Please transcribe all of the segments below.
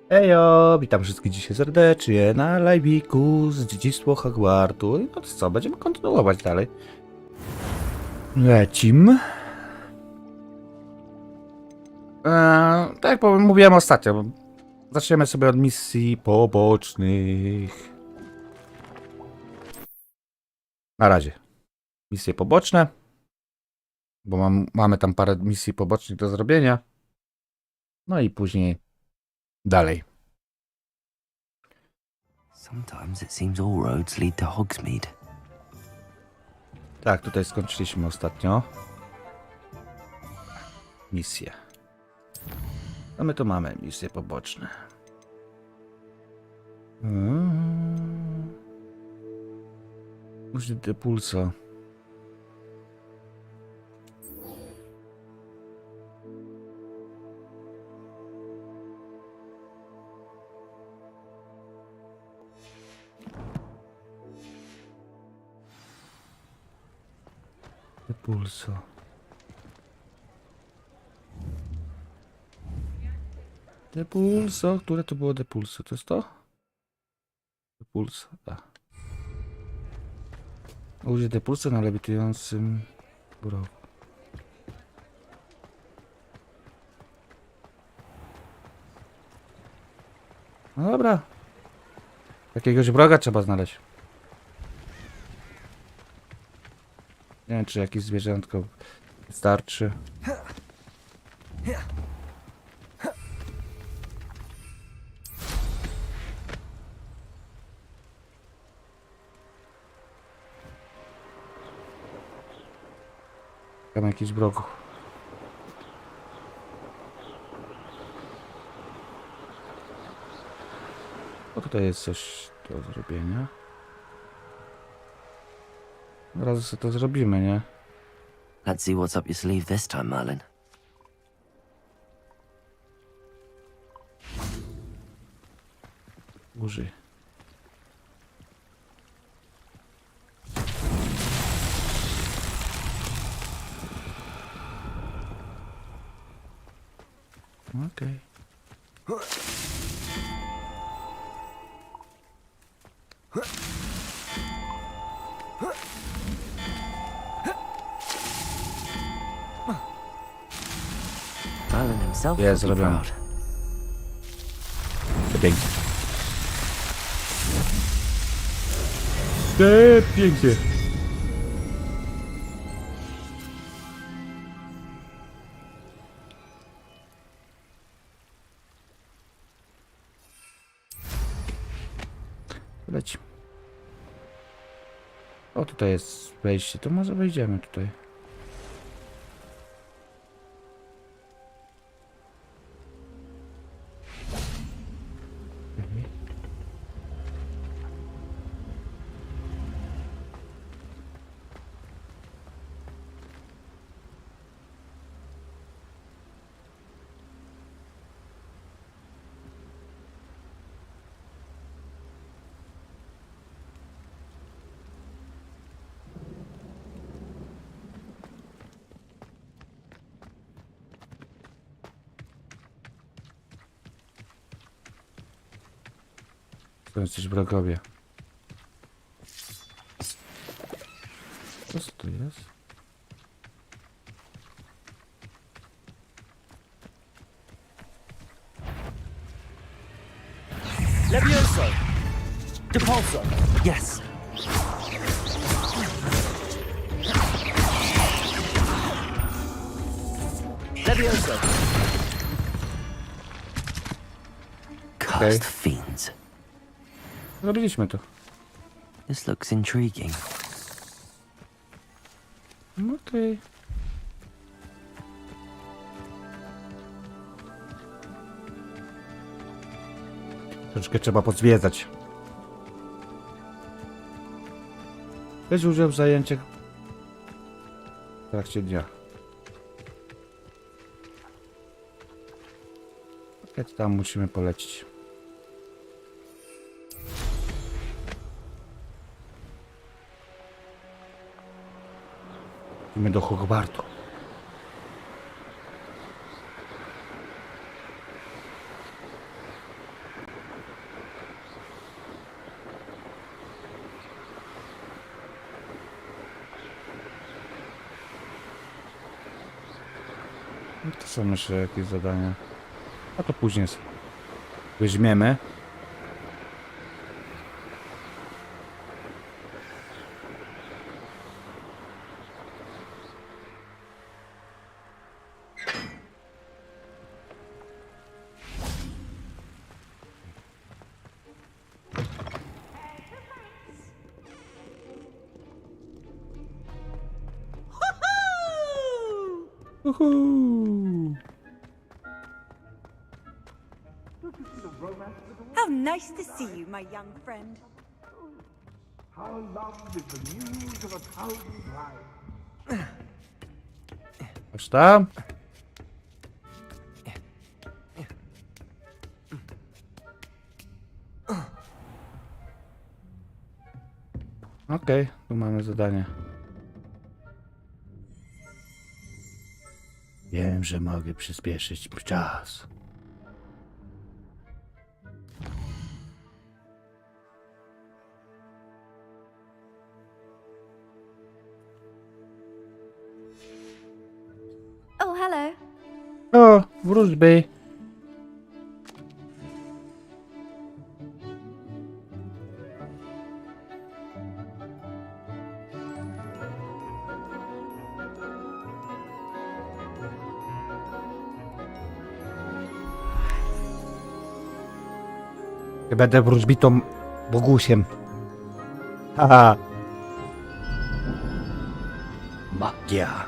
Ejo, witam wszystkich dzisiaj serdecznie na live'iku z dziedzictwo Hogwartu. I no to co, będziemy kontynuować dalej. Lecim. Tak jak mówiłem ostatnio, zaczniemy sobie od misji pobocznych. Na razie. Misje poboczne. Bo mamy tam parę misji pobocznych do zrobienia. No i później dalej. Sometimes it seems all roads lead to Hogsmeade. Tak, tutaj skończyliśmy ostatnio. Misję. A my tu mamy misje poboczne. Użyte pulso. Depulso. Depulso. Które to było depulso? To jest to? Depulso, tak. Użyj depulso na lewitującym broku. No dobra. Jakiegoś wroga trzeba znaleźć. Nie wiem, czy jakieś zwierzątko wystarczy. Tam jakiś wrogów. O, tutaj jest coś do zrobienia. Od razu sobie to zrobimy, nie? Let's see what's up your sleeve this time, Merlin. Użyj. Okej. Merlin himself Jest would be zrobione. proud. Pięknie. Pięknie. Leci. O, tutaj jest wejście. To może wejdziemy tutaj. To jesteś wrogowie. Co to jest? Levioso! Depulso! Yes! Levioso! Cursed fiends. Zrobiliśmy to. This looks intriguing. Okej. Troszkę trzeba pozwiedzać. Weź udział w zajęciach w trakcie dnia. Jak tam musimy polecić. Idziemy do Hogwartu. No to są jeszcze jakieś zadania. A to później weźmiemy. Uhu. How nice to see you, my young friend. How loved is the news of a thousand lives. Aż tam. Okej, tu mamy zadanie. Wiem, że mogę przyspieszyć czas. Oh, hello. O, wróżby. Ja będę wróżbitą Bogusiem. Haha. Magia.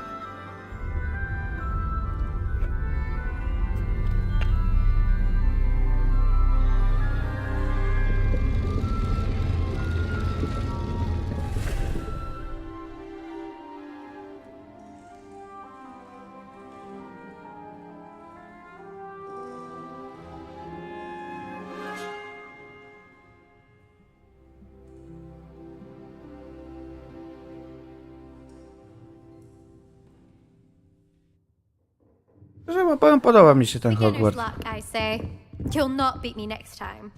Że podoba mi się ten Beginner's Hogwarts. luck, I say. You'll not beat me next time.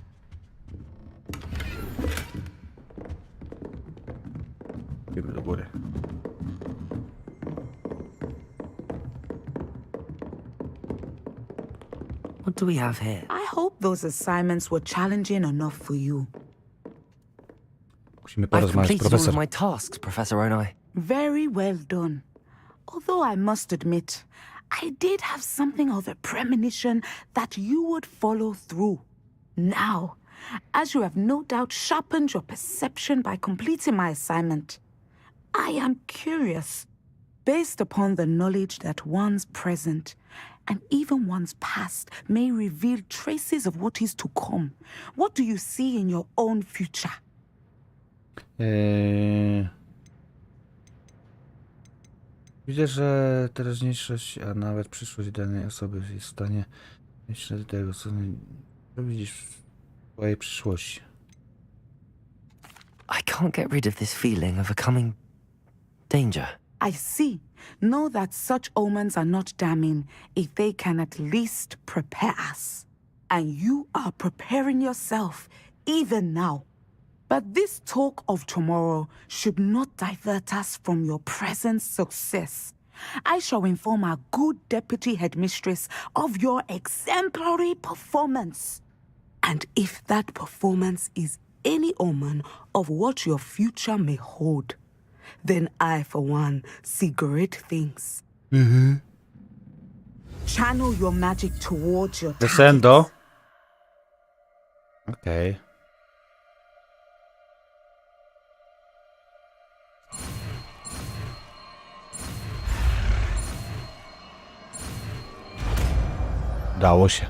Idziemy do góry. What do we have here? I hope those assignments were challenging enough for you. Musimy I've porozmawiać z completed all of profesor. my tasks, Professor Onai. Very well done. Although I must admit, I did have something of a premonition that you would follow through. Now, as you have no doubt sharpened your perception by completing my assignment, I am curious, based upon the knowledge that one's present and even one's past may reveal traces of what is to come. What do you see in your own future? Widzę, że teraźniejszość, a nawet przyszłość danej osoby jest w stanie myśleć tego, co widzisz w swojej przyszłości. I can't get rid of this feeling of a coming danger. I see. Know that such omens are not damning if they can at least prepare us. And you are preparing yourself even now. But this talk of tomorrow should not divert us from your present success. I shall inform our good deputy headmistress of your exemplary performance. And if that performance is any omen of what your future may hold, then I, for one, see great things. Channel your magic towards your Descendo. targets. Okej. Dało się.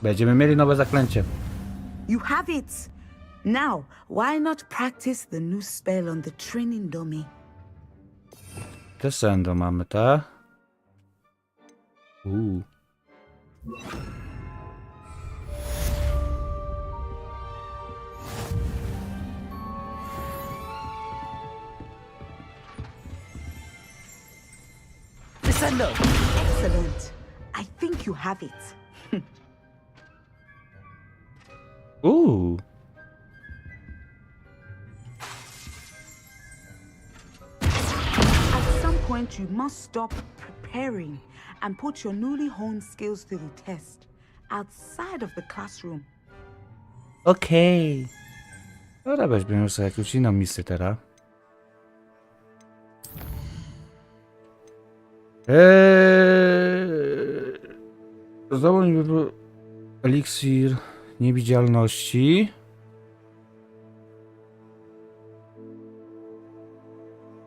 Będziemy mieli nowe zaklęcie. You have it. Now, why not practice the new spell on the training dummy? Descendo mamy, tak? Descendo. Excellent. I think you have it. At some point, you must stop preparing and put your newly honed skills to the test outside of the classroom. Okej. Dobra, weźmiemy sobie jakąś inną misję teraz. Zdobądź wybór eliksir niewidzialności.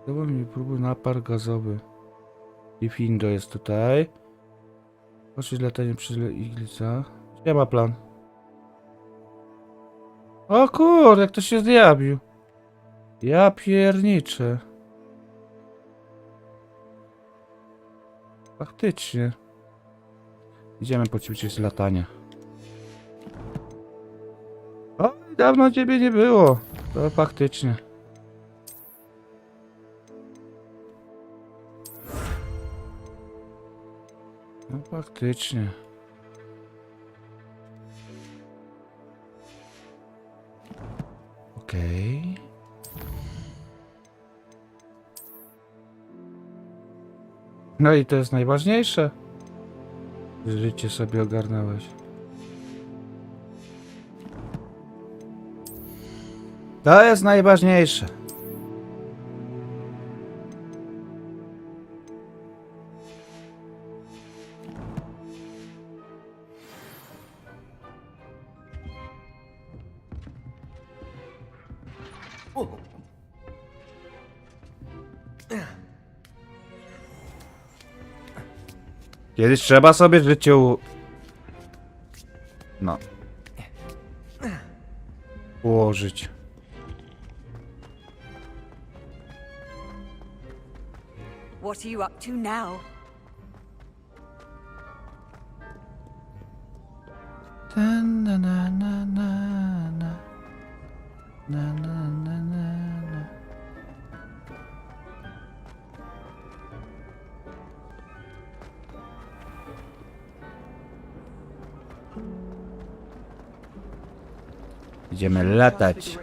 Zdobądź mi próbuj napar gazowy. I Findo jest tutaj. Patrzeć latanie przez iglica. Nie ma plan. O kurde, jak to się zjawił. Ja pierniczę. Faktycznie. Idziemy poćwiczyć latania. O, dawno ciebie nie było. To faktycznie. No faktycznie. Okej. No i to jest najważniejsze. Życie sobie ogarnąłeś. To jest najważniejsze. Kiedyś trzeba sobie życie No. Ułożyć. What are you up to now? Na na na na na. Na na na na na. Idziemy latać.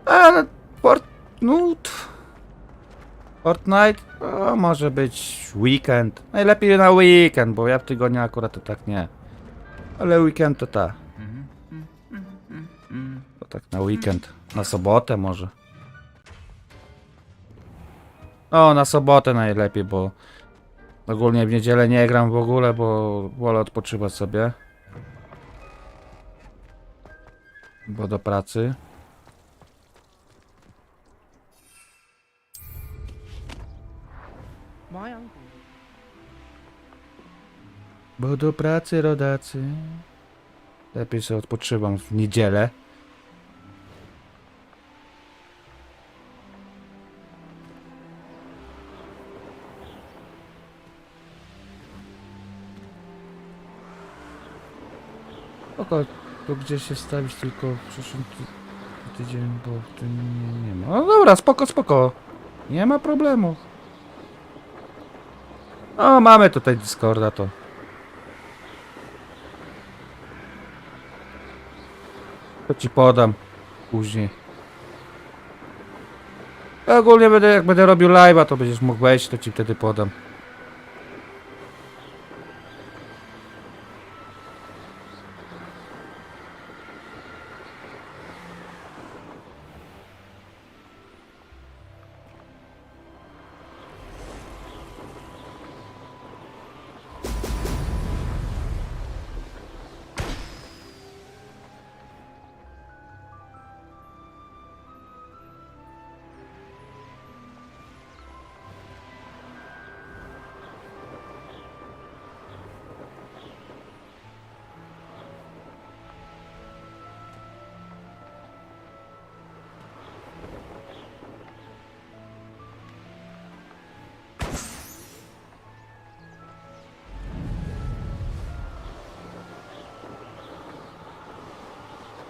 Ale Fortnite? O, może być weekend. Najlepiej na weekend, bo ja w tygodniu akurat to tak nie. Ale weekend to tak. To tak na weekend. Na sobotę może. O, na sobotę najlepiej, bo ogólnie w niedzielę nie gram w ogóle, bo wolę odpoczywać sobie. Bo do pracy. Bo do pracy, rodacy. Lepiej sobie odpoczywam w niedzielę. Spoko, to gdzieś się stawić tylko w przyszłym tydzień, bo w tym nie ma. No dobra, spoko. Nie ma problemu. O, mamy tutaj Discorda, to. To ci podam później. Ja ogólnie jak będę robił live'a, to będziesz mógł wejść, to ci wtedy podam.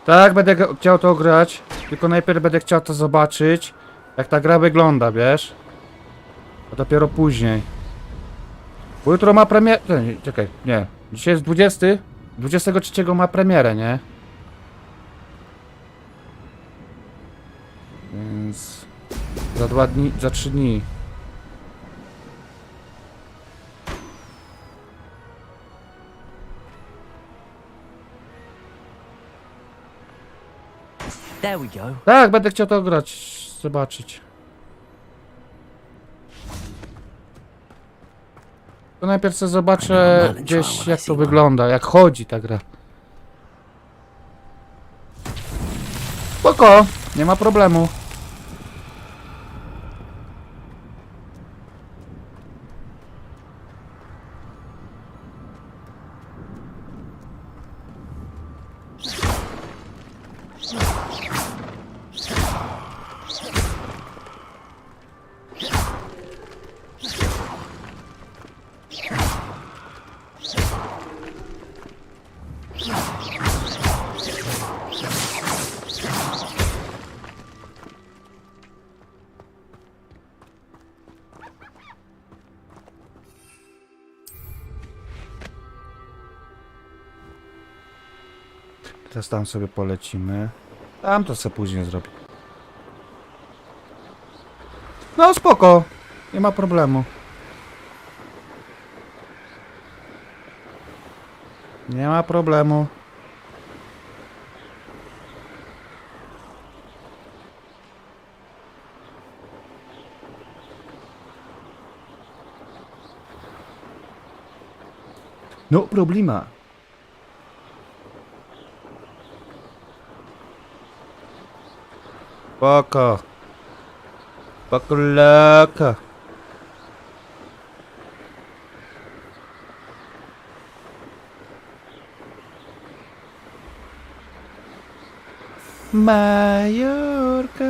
Tak, będę chciał to grać, tylko najpierw będę chciał to zobaczyć, jak ta gra wygląda, wiesz? A dopiero później. Bo jutro ma premierę... Czekaj, nie. Dzisiaj jest 20. 23 ma premierę, nie? więc za 2 dni, za 3 dni. There we go. Tak, będę chciał to grać, zobaczyć. To najpierw sobie zobaczę gdzieś jak to wygląda, jak chodzi ta gra. Spoko, nie ma problemu. Teraz tam sobie polecimy. Tam to sobie później zrobię. No spoko. Nie ma problemu. Nie ma problemu. No problema. Spoko. Spoko laka. Majorka.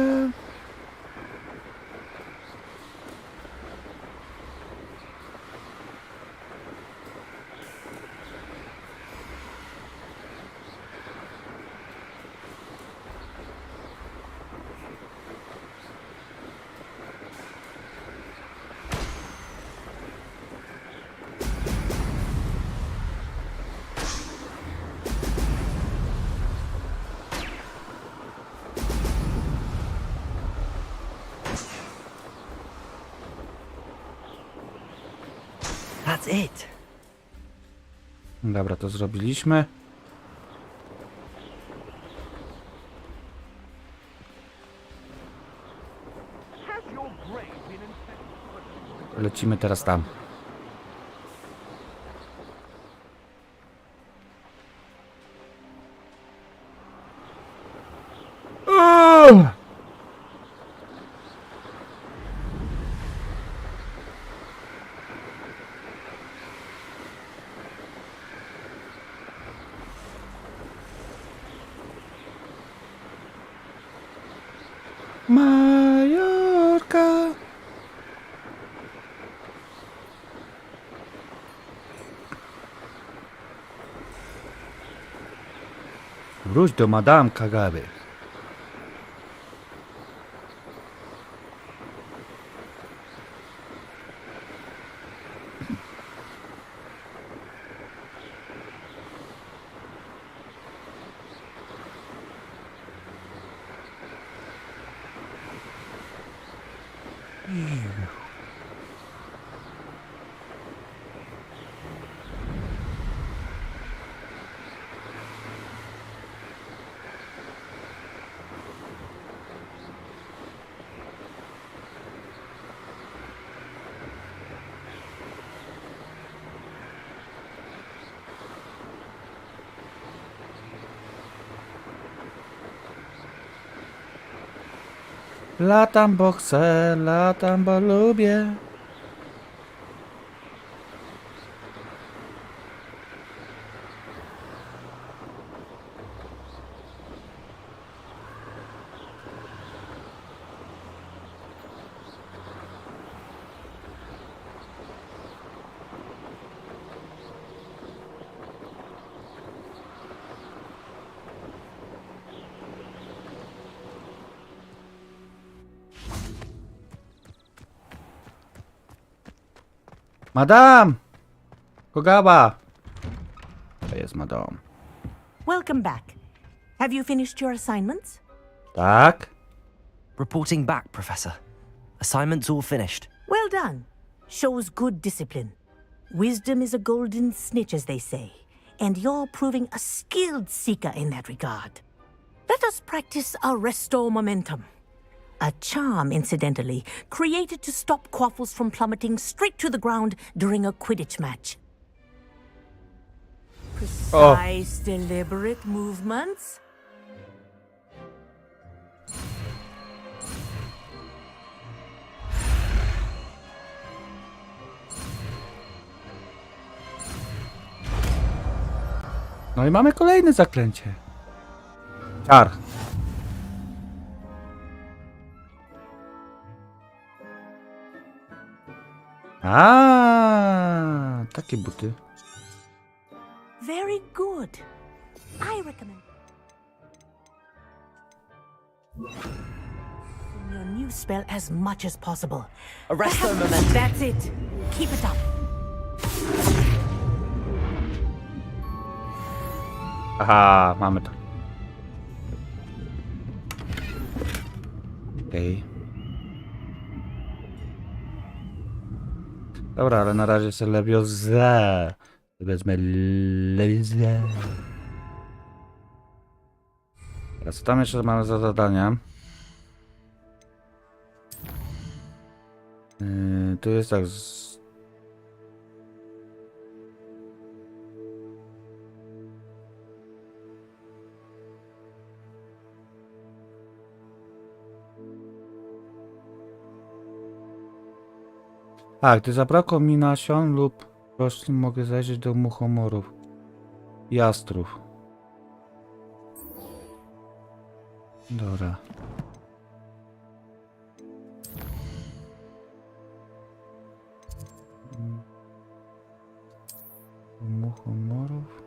That's it. Dobra, to zrobiliśmy. Lecimy teraz tam. Majorka. Wróć do Madame Kagaby. Latam, bo chcę, latam, bo lubię. Madame! Kogaba! To jest madame. Welcome back. Have you finished your assignments? Tak? Reporting back, Professor. Assignment's all finished. Well done. Shows good discipline. Wisdom is a golden snitch, as they say, and you're proving a skilled seeker in that regard. Let us practice our restore momentum. A charm, incidentally, created to stop quaffles from plummeting straight to the ground during a Quidditch match. Precise, deliberate movements. No i mamy kolejne zaklęcie. Czar. A, takie buty. Very good. I recommend your new spell as much as possible. Arresto momentum. That's it. Keep it up. Aha, mamy to. Okej. Dobra, ale na razie sobie lewiozę. Wezmę lewiozę. Teraz co tam jeszcze mamy za zadania? Tu jest tak Tak, gdy zabrakło mi nasion lub roślin, mogę zajrzeć do muchomorów i jastrów. Dobra. Muchomorów.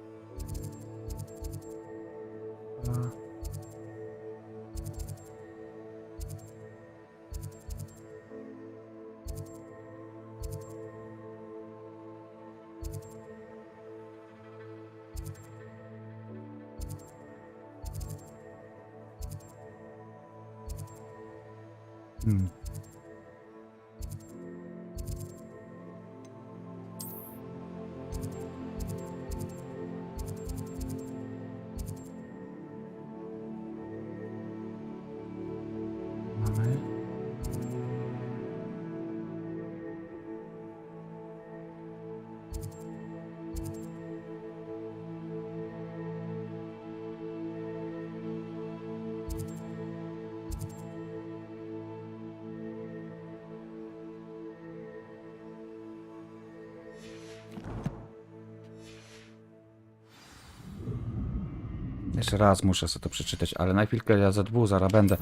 Mamy. Jeszcze raz muszę sobie to przeczytać, ale na chwilkę ja za dwóch zaraz będę.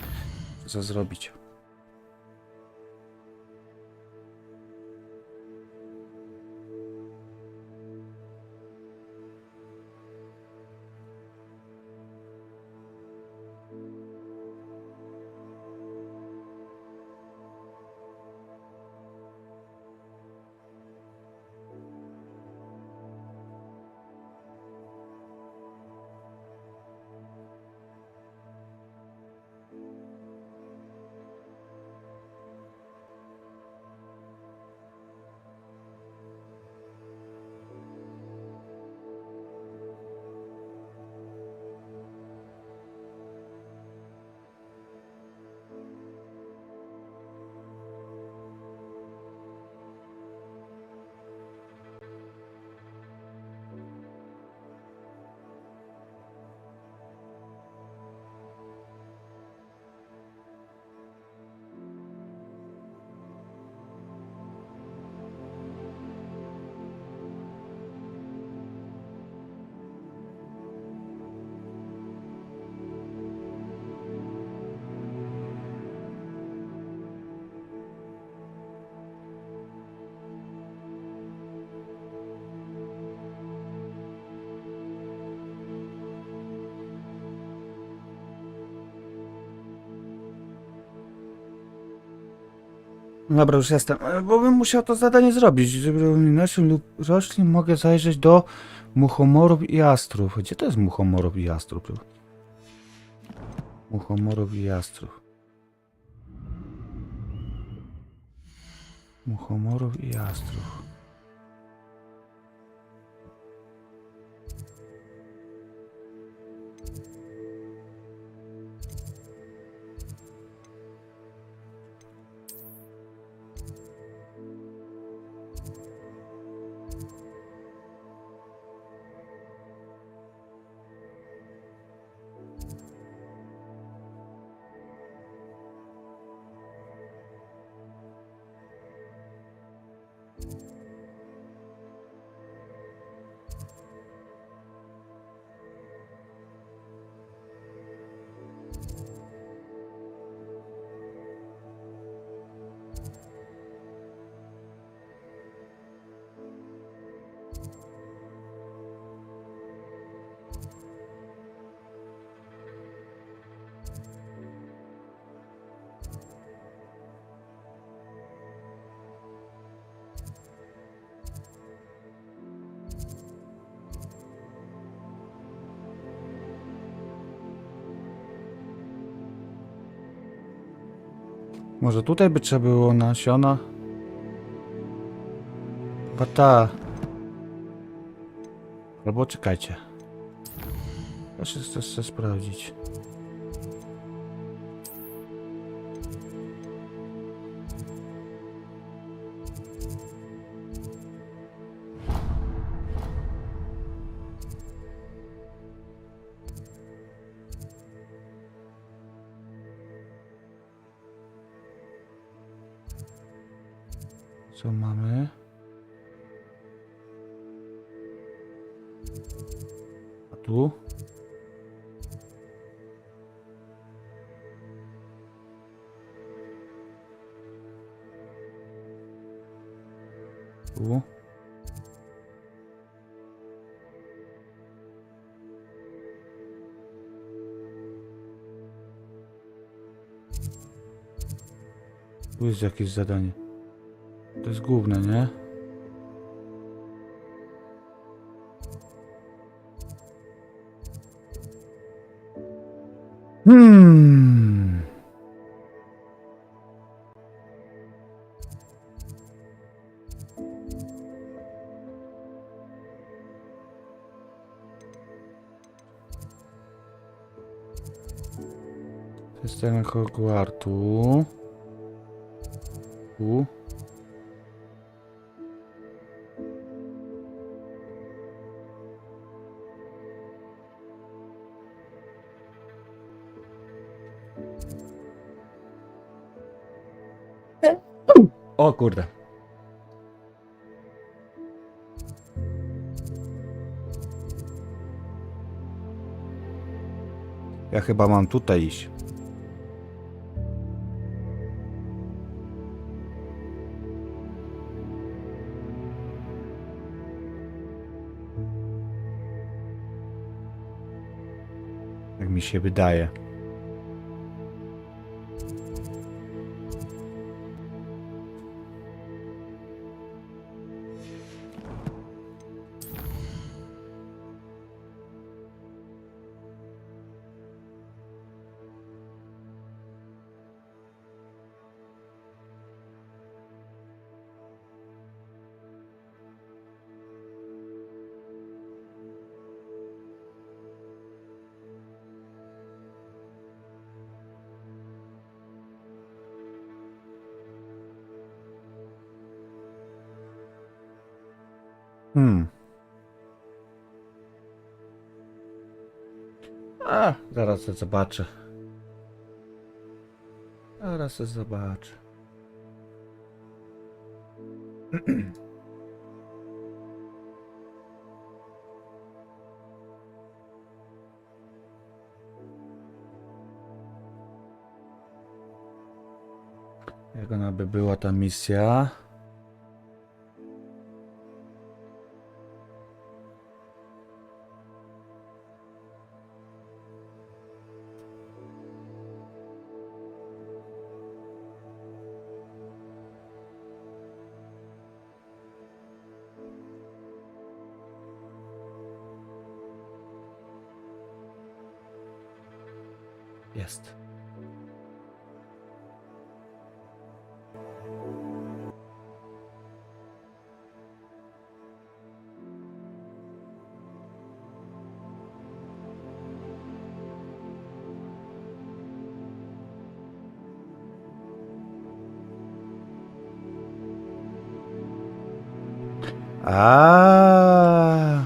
Co zrobić? Dobra, już jestem, bo bym musiał to zadanie zrobić. Żeby nasion lub roślin mogę zajrzeć do muchomorów i jastrów. Gdzie to jest muchomorów i jastrów? Muchomorów i jastrów. Muchomorów i jastrów. Może tutaj by trzeba było nasiona? Chyba ta. Albo czekajcie. Proszę chcę sprawdzić. Co mamy? A tu? Tu? Tu jest jakieś zadanie. To jest główne, nie? To jest ten Hogwartu. Tu. O kurde. Ja chyba mam tutaj iść. Jak mi się wydaje. Zaraz to zobaczę. Zaraz to zobaczę. Jak ona by była ta misja? Jest. A.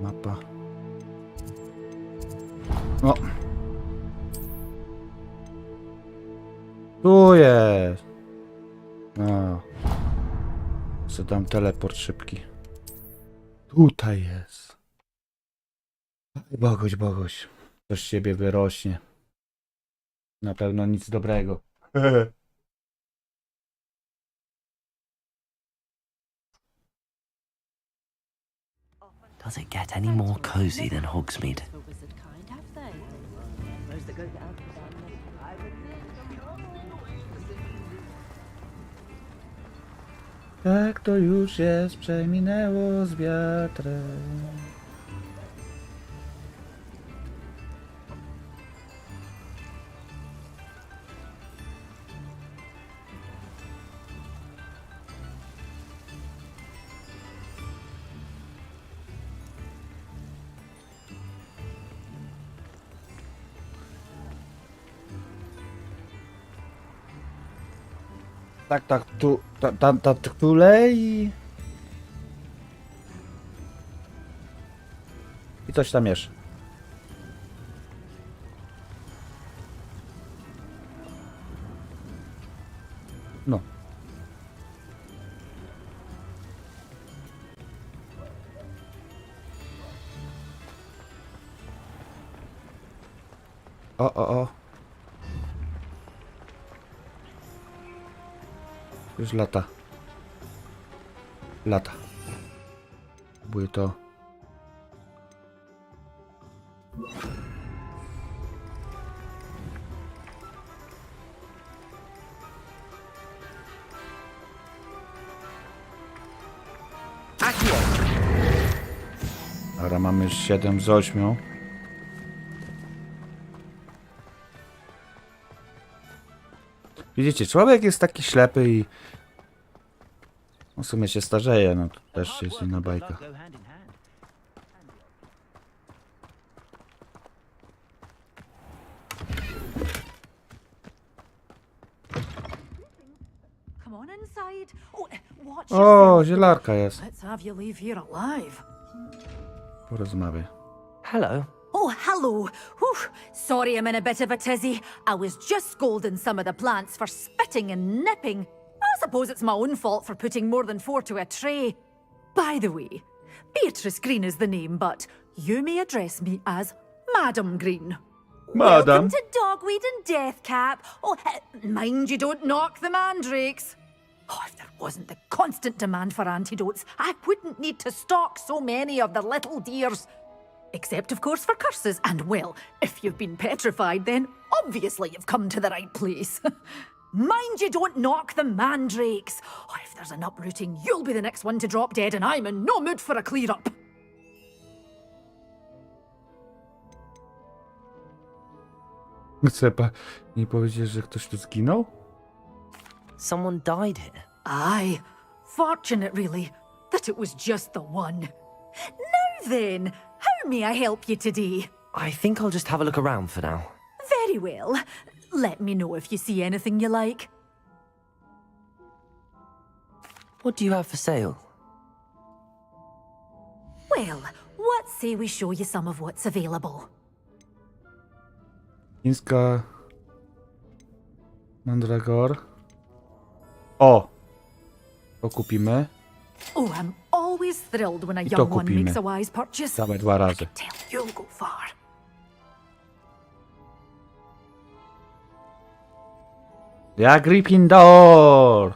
Mapa. No. Tu jest. No. Co tam teleport szybki. Tutaj jest. Boguś, Boguś. Coś z ciebie wyrośnie. Na pewno nic dobrego. Does it get any more cozy than Hogsmeade? Tak to już jest, przeminęło z wiatrem. Tak, tu, tulej. I coś tam jeszcze. No. O. Już lata. Próbuję to. Dobra, mamy już 7 z 8. Widzicie, człowiek jest taki ślepy i w sumie się starzeje, no to też jest inna bajka. Come on inside. Oh, watch O, yourself. zielarka jest. Let's have you leave here alive. Porozmawiaj. Hello. Oh, hello. Whew. Sorry I'm in a bit of a tizzy. I was just scolding some of the plants for spitting and nipping. I suppose it's my own fault for putting more than 4 to a tray. By the way, Beatrice Green is the name, but you may address me as Madam Green. Welcome to Dogweed and Deathcap. Oh, mind you don't knock the mandrakes. Oh, if there wasn't the constant demand for antidotes, I wouldn't need to stock so many of the little dears. Except, of course, for curses. And, well, if you've been petrified, then obviously you've come to the right place. Mind you don't knock the mandrakes. Oh, if there's an uprooting, you'll be the next one to drop dead, and I'm in no mood for a clear-up. Chcę nie powiedzieć, że ktoś tu zginął? Someone died here. Aye. Fortunate, really, that it was just the one. Now then, how may I help you today? I think I'll just have a look around for now. Very well. Let me know if you see anything you like. What do you have for sale? Well, what say we show you some of what's available? Chińska Mandragor. O! To kupimy. Oh, I'm always thrilled when a to young one kupimy. makes a wise purchase. Same 2 razy. Tell you'll go far. Ja Gryffindor!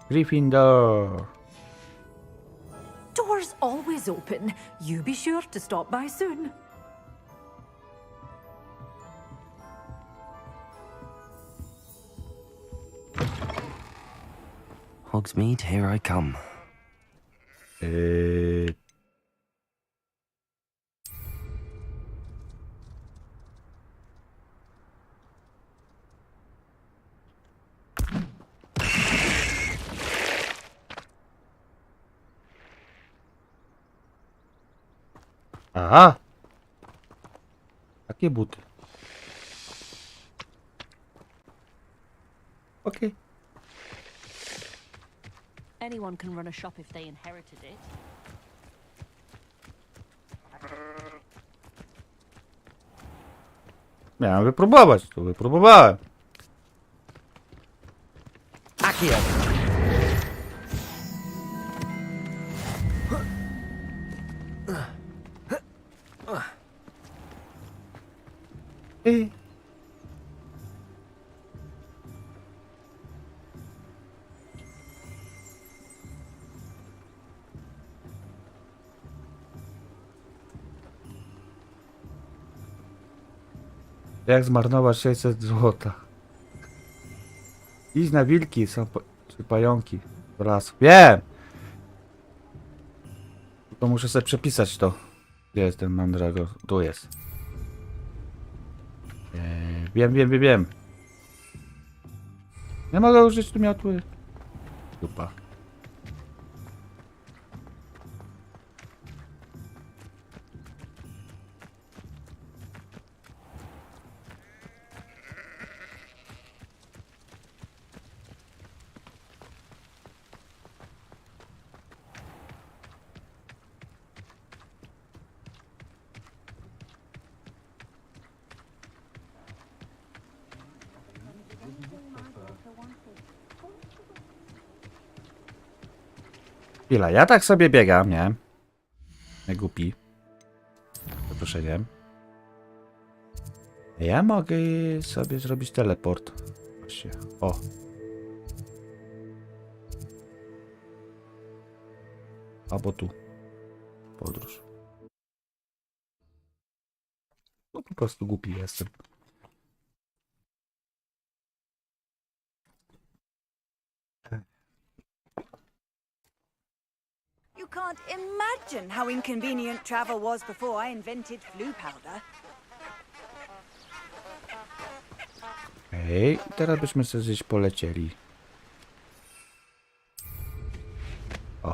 Gryffindor. Doors always open. You be sure to stop by soon. Hogsmeade, here I come. Aha! Takie buty. Okej. Anyone can run a shop if they inherited it. Miałem wypróbować, to wypróbowałem. Accio. I... Jak zmarnować 600 złota? Idź na wilki, są czy pająki w las. Wiem! To muszę sobie przepisać to. Gdzie jest ten mandragor? Tu jest. Wiem. Nie mogę użyć tu miotły. Dupa. Chwila, ja tak sobie biegam, nie? Nie głupi. Zaproszeniem. Ja mogę sobie zrobić teleport. Właśnie. O. Albo tu. Podróż. No po prostu głupi jestem. You can't imagine how inconvenient travel was before I invented flu powder. Ej, teraz byśmy sobie gdzieś polecieli. O.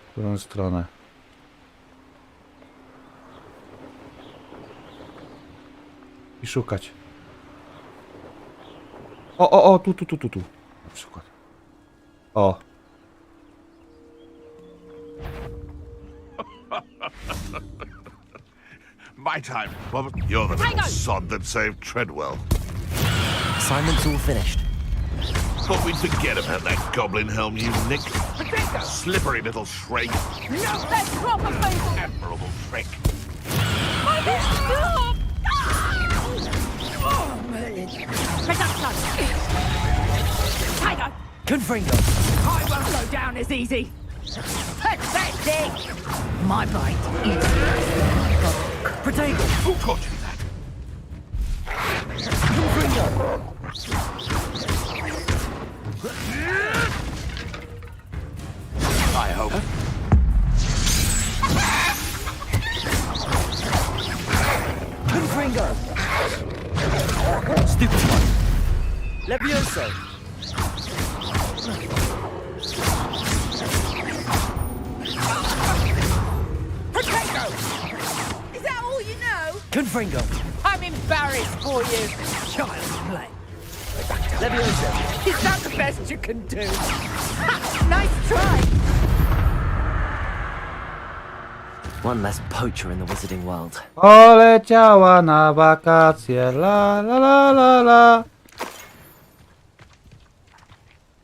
W którą stronę? I szukać. O, tu. Na przykład. O. My time. Well, you're the little sod that saved Treadwell. Assignment's all finished. Thought we'd forget about that goblin helm you nicked. Slippery little shrike. No, that's proper people! Admirable trick. Tiger! Confringo. I won't slow down as easy. Pathetic! My bite is Protego. Who taught you that? Confringo. I hope. Confringo. Stupid one. Levioso. Potato! Is that all you know? Confringo. I'm embarrassed for you. Child's play. Levioso. Is that the best you can do? Ha! Nice try! One less poacher in the wizarding world. Poleciała na wakacje, la la la la la.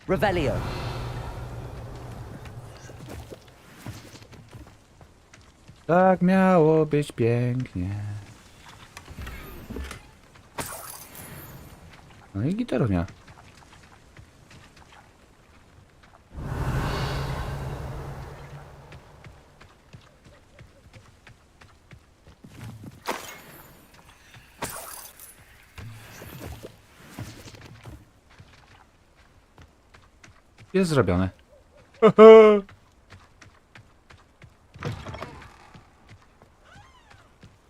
Revelio. Tak miało być pięknie. No i gitaronia. Jest zrobione.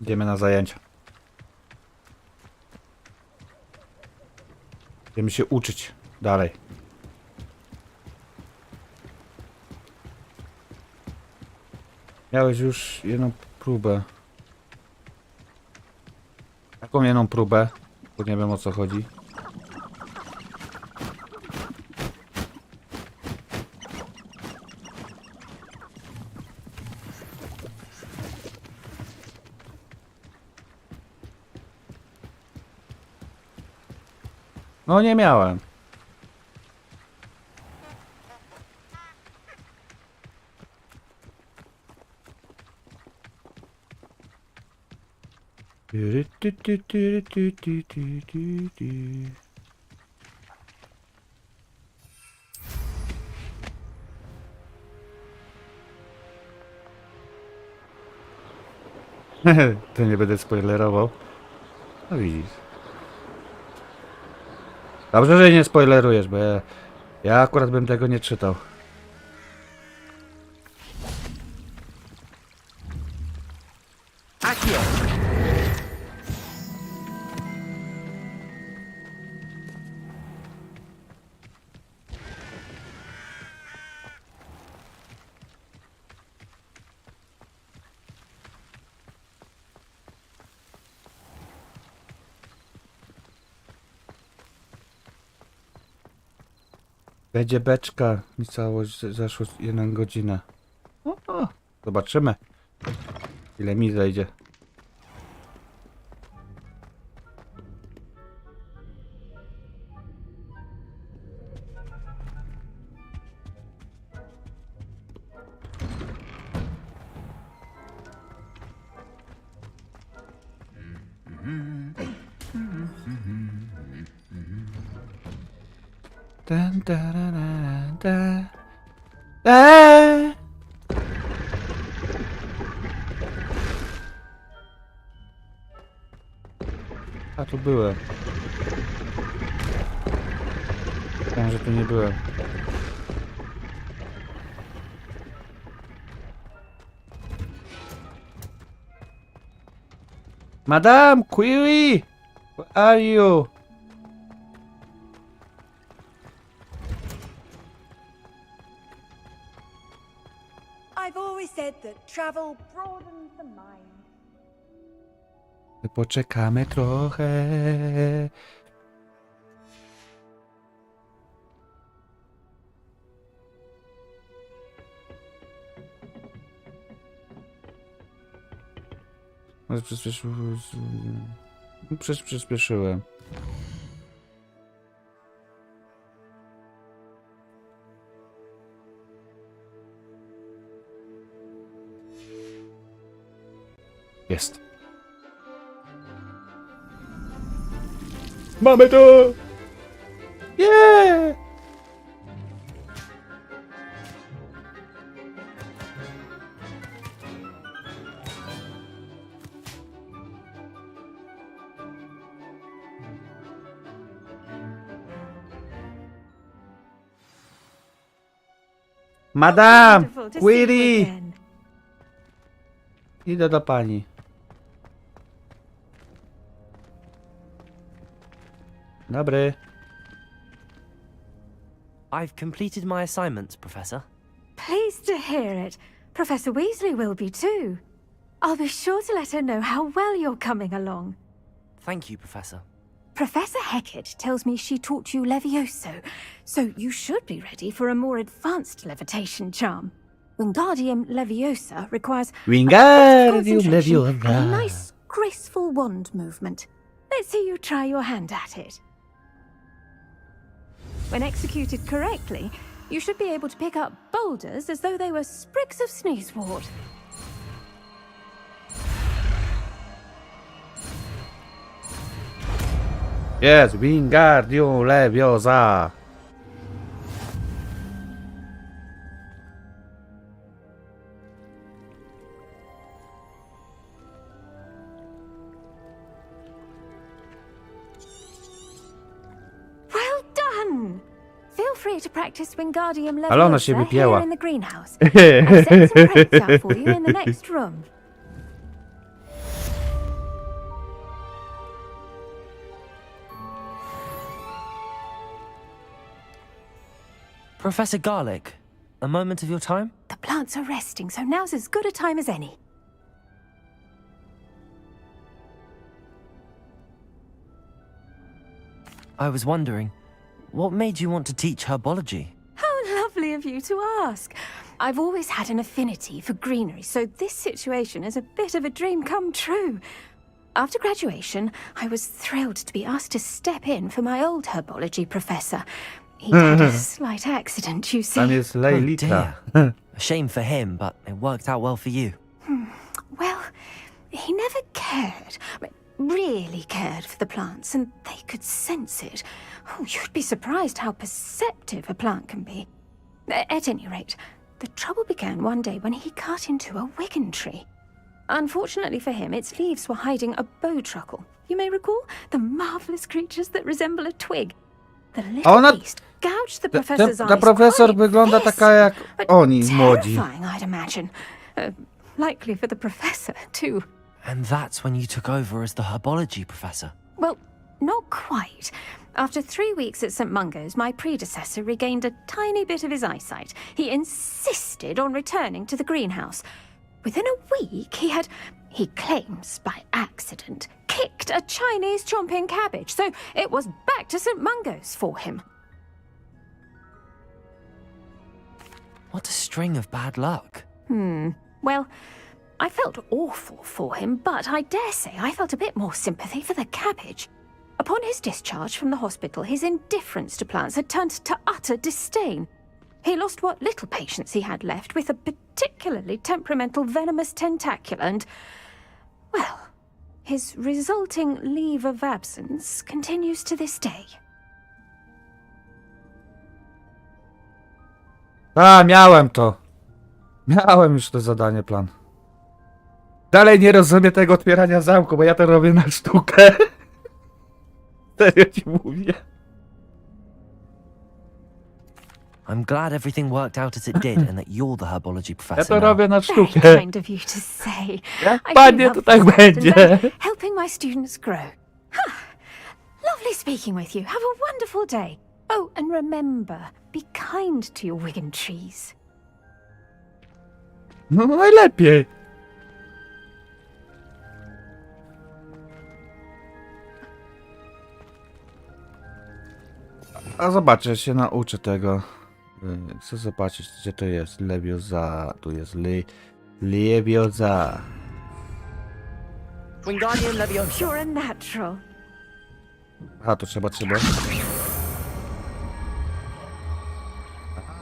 Idziemy na zajęcia. Będziemy się uczyć dalej. Miałeś już jedną próbę. Taką jedną próbę, bo nie wiem o co chodzi. No nie miałem. To nie będę spoilerował. No widzisz. Dobrze, że nie spoilerujesz, bo ja akurat bym tego nie czytał. Patriot! Będzie beczka i całość zaszło 1 godzina. O, zobaczymy. Ile mi zejdzie. Dun, da, da, da, da. A tu byłem. Myślałem, że tu nie byłem. Madame Query! Where are you? I've always said that travel broadens the mind. Poczekamy trochę. Może przyspieszyłem. Jest. Mamy to! Yeah! Madame! Query! Idę do pani. Dobry. I've completed my assignments, Professor. Pleased to hear it. Professor Weasley will be too. I'll be sure to let her know how well you're coming along. Thank you, Professor. Professor Hecat tells me she taught you Levioso, so you should be ready for a more advanced levitation charm. Wingardium Leviosa requires Wingardium concentration and a Leviosa. nice, graceful wand movement. Let's see you try your hand at it. When executed correctly, you should be able to pick up boulders as though they were sprigs of sneezewort. Jest, Wingardium Leviosa. Well done! Feel free to practice Wingardium Ale ona się Leviosa wypięła. here in the greenhouse. I'll set some prints out for you in the next room. Professor Garlic, a moment of your time? The plants are resting, so now's as good a time as any. I was wondering, what made you want to teach herbology? How lovely of you to ask. I've always had an affinity for greenery, so this situation is a bit of a dream come true. After graduation, I was thrilled to be asked to step in for my old herbology professor. He had a slight accident, you see. Tam jest Lejlita. A shame for him, but it worked out well for you. Well, he never cared, really cared for the plants, and they could sense it. Oh, you'd be surprised how perceptive a plant can be. At any rate, the trouble began one day when he cut into a wigan tree. Unfortunately for him, its leaves were hiding a bowtruckle. You may recall the marvelous creatures that resemble a twig. The little beast gouged the professor's eyes. Ta profesor quite wygląda taka fiercely, jak but oni, młodzi. terrifying, I'd imagine. Likely for the professor, too. And that's when you took over as the herbology professor. Well, not quite. After 3 weeks at St. Mungo's, my predecessor regained a tiny bit of his eyesight. He insisted on returning to the greenhouse. Within a week, he claims by accident, kicked a Chinese chomping cabbage, so it was back to St. Mungo's for him. What a string of bad luck. Well, I felt awful for him, but I dare say I felt a bit more sympathy for the cabbage. Upon his discharge from the hospital, his indifference to plants had turned to utter disdain. He lost what little patience he had left with a particularly temperamental venomous tentacula and, well, his resulting leave of absence continues to this day. A, miałem to. Miałem już to zadanie, plan. Dalej nie rozumiem tego otwierania zamku, bo ja to robię na sztukę. Serio ci mówię. I'm glad everything worked out as it did and that you're the herbology Ja professor to now. robię na Very sztukę. kind of you to say. Jak I padnie, love to tak Sprzęt będzie. and helping my students grow. Huh. Lovely speaking with you. Have a wonderful day. Oh, and remember, be kind to your wigan trees. No najlepiej. A zobaczę, się nauczę tego. Chcę zobaczyć, gdzie to jest. Leviosa. Tu jest Leviosa. Wingardium Leviosa. Pure and natural. A, to trzeba.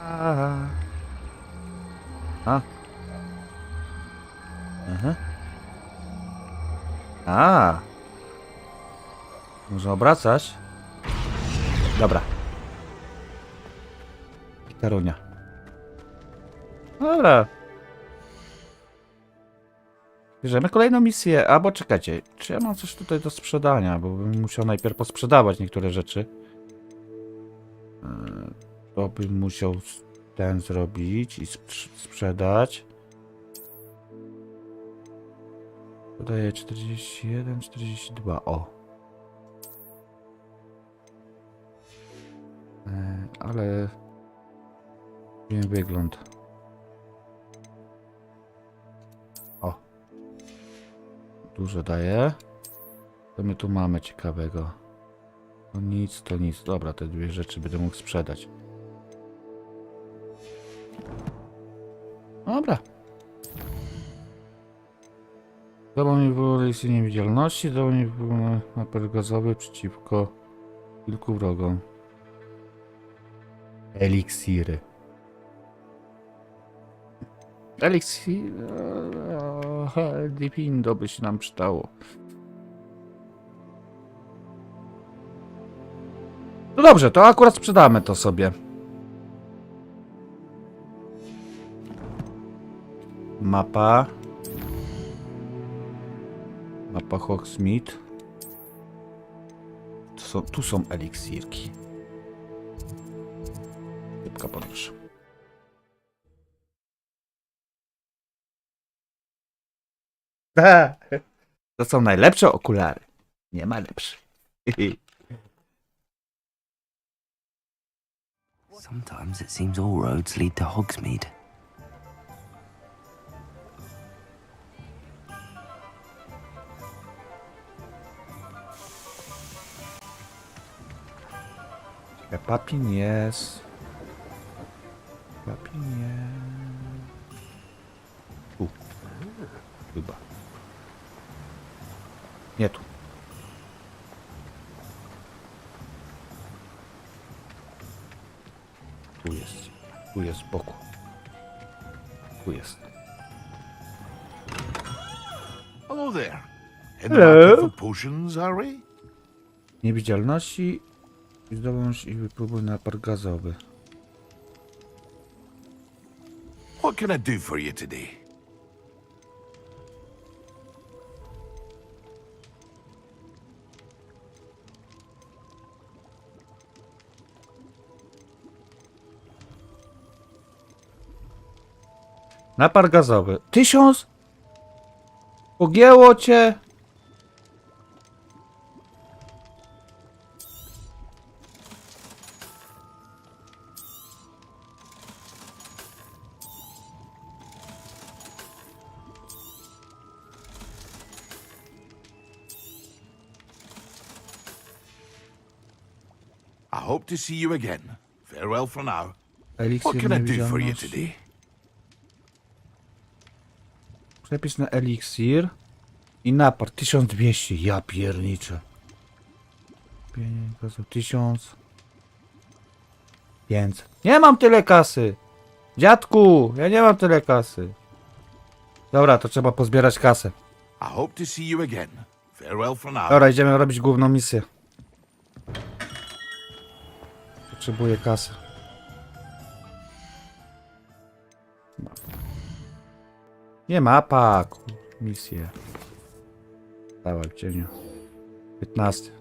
A. Aha. A. Można obracać? Dobra. Tarunia. Dobra. Bierzemy kolejną misję. Albo czekajcie, czy ja mam coś tutaj do sprzedania, bo bym musiał najpierw posprzedawać niektóre rzeczy. To bym musiał ten zrobić i sprzedać. Podaję 41, 42. O. Ale nie wygląd. O. Dużo daje. Co my tu mamy ciekawego? To nic, to nic. Dobra, te dwie rzeczy będę mógł sprzedać. Dobra. Dał mi listy niewidzialności, dał mi napęd gazowy przeciwko kilku wrogom. Eliksiry. Eliksir... Dipindo by się nam przydało. No dobrze, to akurat sprzedamy to sobie. Mapa. Mapa Hogsmeade. Tu są eliksirki. Szybko podróż. To są najlepsze okulary. Nie ma lepszych. Sometimes it seems all roads lead to Hogsmeade. Papin jest. Papin jest. Tu. Chyba. Nie tu. Tu jest. Tu jest z boku. Tu jest. Hello there. In the Hello. market for potions, are we? Niewidzialności i zdobądź i wypróbuj napar gazowy. What can I do for you today? Napar gazowy. 1000? Pogięło cię? I hope to see you again. Farewell for now. What Eliksir can I do for you niewidzialności. today? Przepis na eliksir i napar 1200. Ja pierniczę. Pieniądze 1000. 500. Nie mam tyle kasy. Dziadku, ja nie mam tyle kasy. Dobra, to trzeba pozbierać kasę. I hope to see you again. Farewell for now. Dobra, idziemy robić główną misję. Potrzebuję kasy. Nie mapa, misję. Dawaj w cieniu. 15.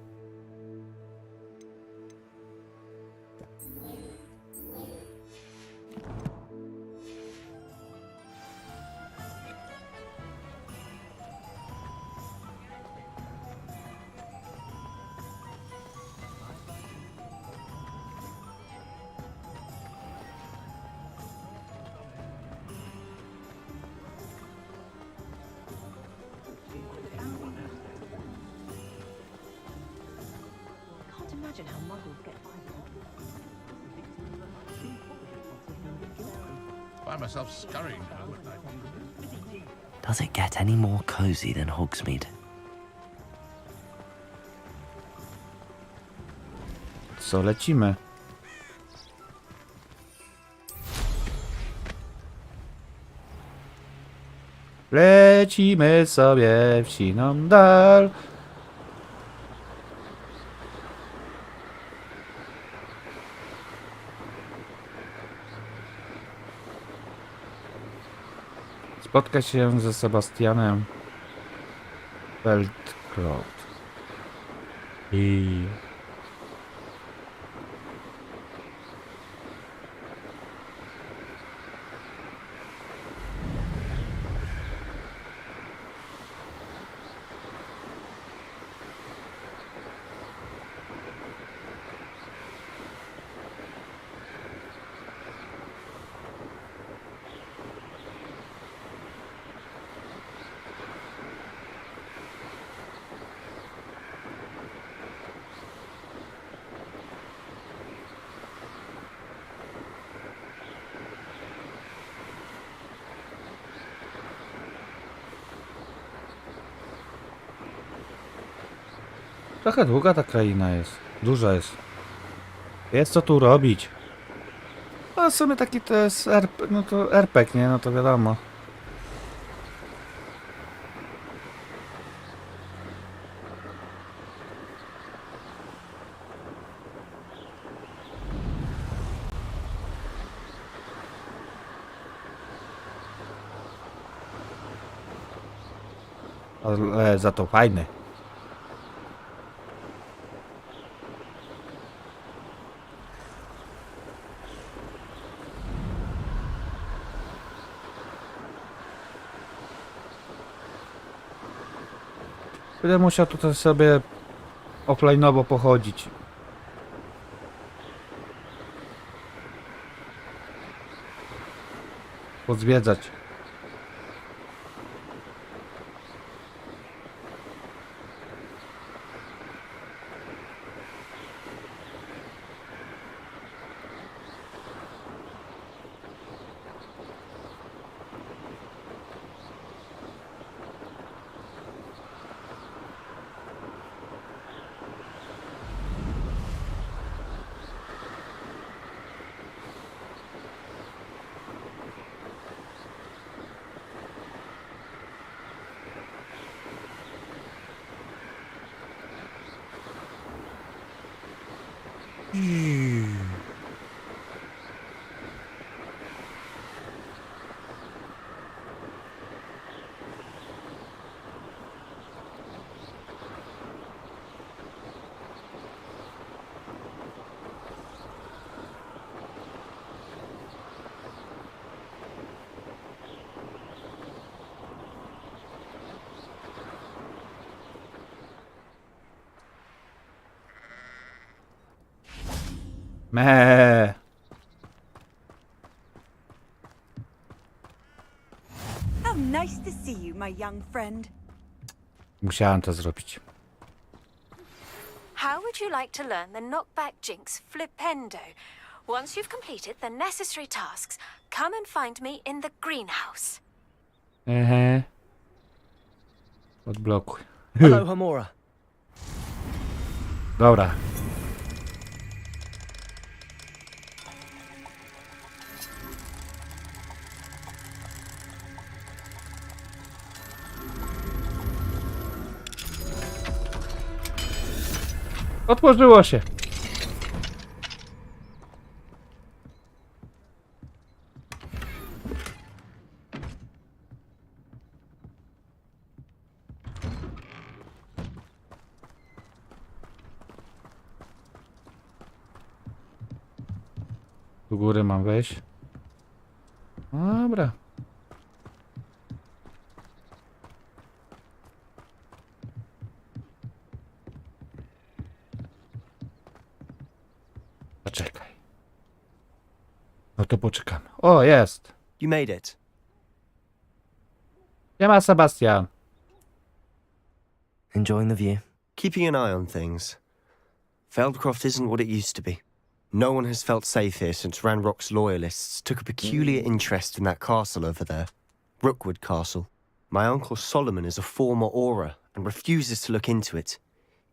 Find myself scurrying now. Does it get any more cozy than Hogsmeade? Co, lecimy? Lecimy sobie w siną dal. Spotkaj się ze Sebastianem Feldkraut. I... Trochę długa ta kraina jest. Duża jest. Jest co tu robić. No w sumie taki to jest no to RPG, nie? No to wiadomo. Ale za to fajny. Będę musiał tutaj sobie offline'owo pochodzić. Pozwiedzać. Meh. How nice to see you, my young friend. Musiałem to zrobić. How would you like to learn the knockback jinx flipendo? Once you've completed the necessary tasks, come and find me in the greenhouse. Odblokuj. Hello, Hamura. Dobra. Otworzyło się. Do góry mam wejść. Dobra. Poczekaj. No to poczekamy. O, jest. You made it. Nie ma Sebastian. Enjoying the view? Keeping an eye on things. Feldcroft isn't what it used to be. No one has felt safe here since Ranrock's loyalists took a peculiar interest in that castle over there. Rookwood Castle. My uncle Solomon is a former Auror and refuses to look into it,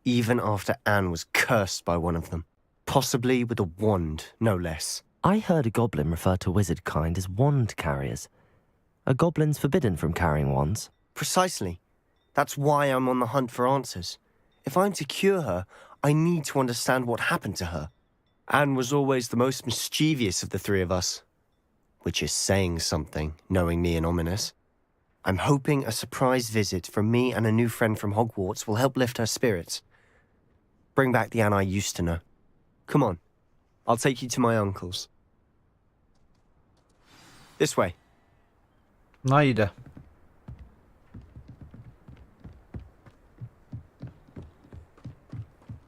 even after Anne was cursed by one of them. Possibly with a wand, no less. I heard a goblin refer to wizard kind as wand carriers. Are goblins forbidden from carrying wands? Precisely. That's why I'm on the hunt for answers. If I'm to cure her, I need to understand what happened to her. Anne was always the most mischievous of the three of us. Which is saying something, knowing me and Ominous. I'm hoping a surprise visit from me and a new friend from Hogwarts will help lift her spirits. Bring back the Anne I used to know. Come on. I'll take you to my uncle's. This way. No idę.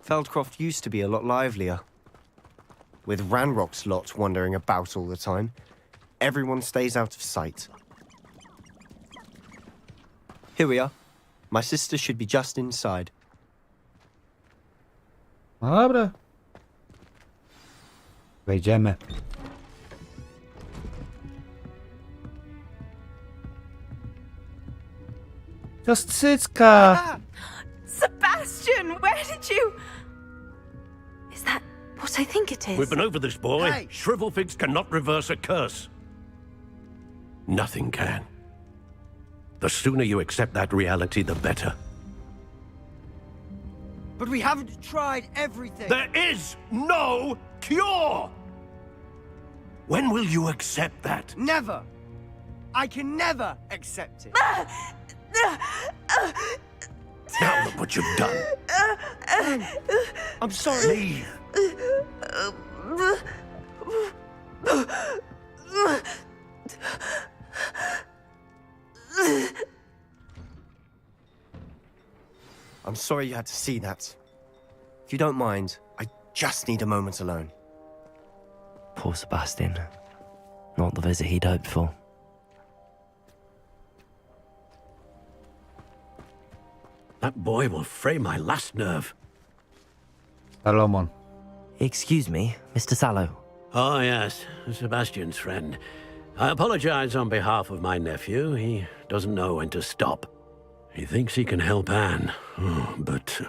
Feldcroft used to be a lot livelier. With Ranrock's lot wandering about all the time, everyone stays out of sight. Here we are. My sister should be just inside. No dobra. Wejdziemy. To jest cycka! Sebastian, where did you... Is that what I think it is? We've been over this, boy. Shrivelfigs cannot reverse a curse. Nothing can. The sooner you accept that reality, the better. But we haven't tried everything. There is no cure! When will you accept that? Never. I can never accept it. Now look what you've done. I'm sorry. Leave. I'm sorry you had to see that. If you don't mind, I just need a moment alone. Poor Sebastian. Not the visit he'd hoped for. That boy will fray my last nerve. Salomon. Excuse me, Mr. Sallow. Oh, yes, Sebastian's friend. I apologize on behalf of my nephew. He doesn't know when to stop. He thinks he can help Anne, but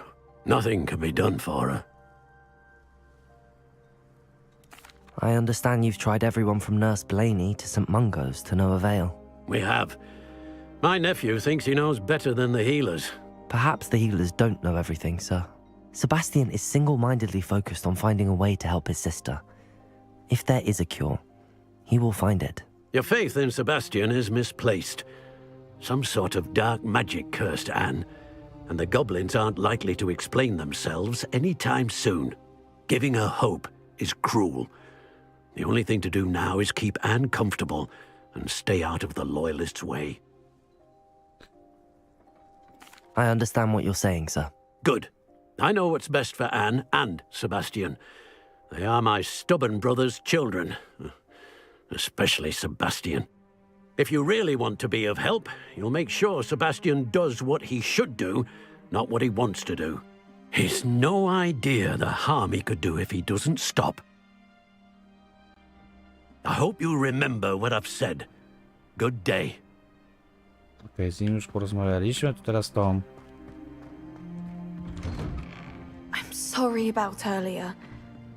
nothing can be done for her. I understand you've tried everyone from Nurse Blaney to St. Mungo's to no avail. We have. My nephew thinks he knows better than the healers. Perhaps the healers don't know everything, sir. Sebastian is single-mindedly focused on finding a way to help his sister. If there is a cure, he will find it. Your faith in Sebastian is misplaced. Some sort of dark magic cursed Anne, and the goblins aren't likely to explain themselves anytime soon. Giving her hope is cruel. The only thing to do now is keep Anne comfortable and stay out of the Loyalists' way. I understand what you're saying, sir. Good. I know what's best for Anne and Sebastian. They are my stubborn brother's children. Especially Sebastian. If you really want to be of help, you'll make sure Sebastian does what he should do, not what he wants to do. He's no idea the harm he could do if he doesn't stop. I hope you remember what I've said. Good day. Okej, z nim już porozmawialiśmy, to teraz Tom. I'm sorry about earlier.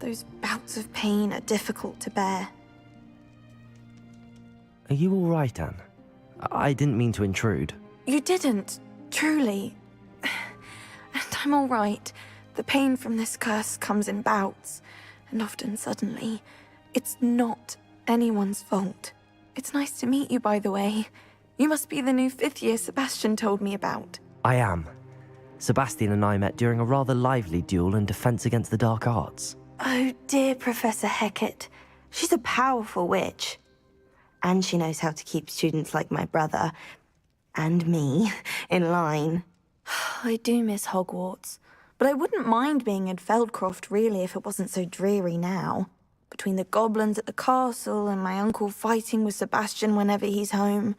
Those bouts of pain are difficult to bear. Are you all right, Anne? I didn't mean to intrude. You didn't, truly. And I'm all right. The pain from this curse comes in bouts, and often suddenly. It's not anyone's fault. It's nice to meet you, by the way. You must be the new 5th year Sebastian told me about. I am. Sebastian and I met during a rather lively duel in Defense Against the Dark Arts. Oh, dear Professor Hecat. She's a powerful witch. And she knows how to keep students like my brother, and me, in line. I do miss Hogwarts, but I wouldn't mind being in Feldcroft, really, if it wasn't so dreary now. Between the goblins at the castle and my uncle fighting with Sebastian whenever he's home,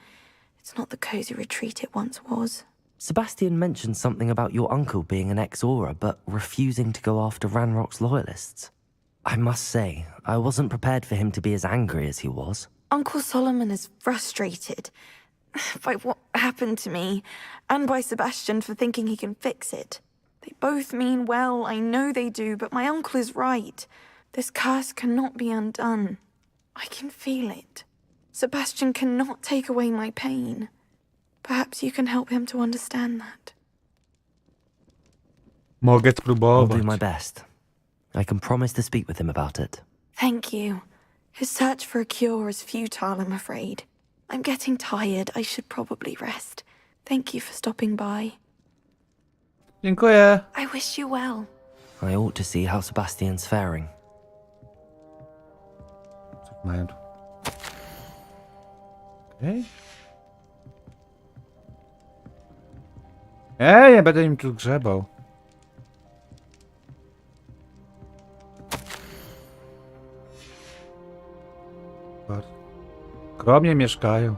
it's not the cozy retreat it once was. Sebastian mentioned something about your uncle being an ex-Aura, but refusing to go after Ranrock's loyalists. I must say, I wasn't prepared for him to be as angry as he was. Uncle Solomon is frustrated by what happened to me, and by Sebastian for thinking he can fix it. They both mean well, I know they do, but my uncle is right. This curse cannot be undone. I can feel it. Sebastian cannot take away my pain. Perhaps you can help him to understand that. Mogę I'll spróbować. do my best. I can promise to speak with him about it. Thank you. His search for a cure is futile, I'm afraid. I'm getting tired. I should probably rest. Thank you for stopping by. Dziękuję. I wish you well. I ought to see how Sebastian's faring. Mają tu. Okej. Nie będę im tu grzebał. Skromnie mieszkają.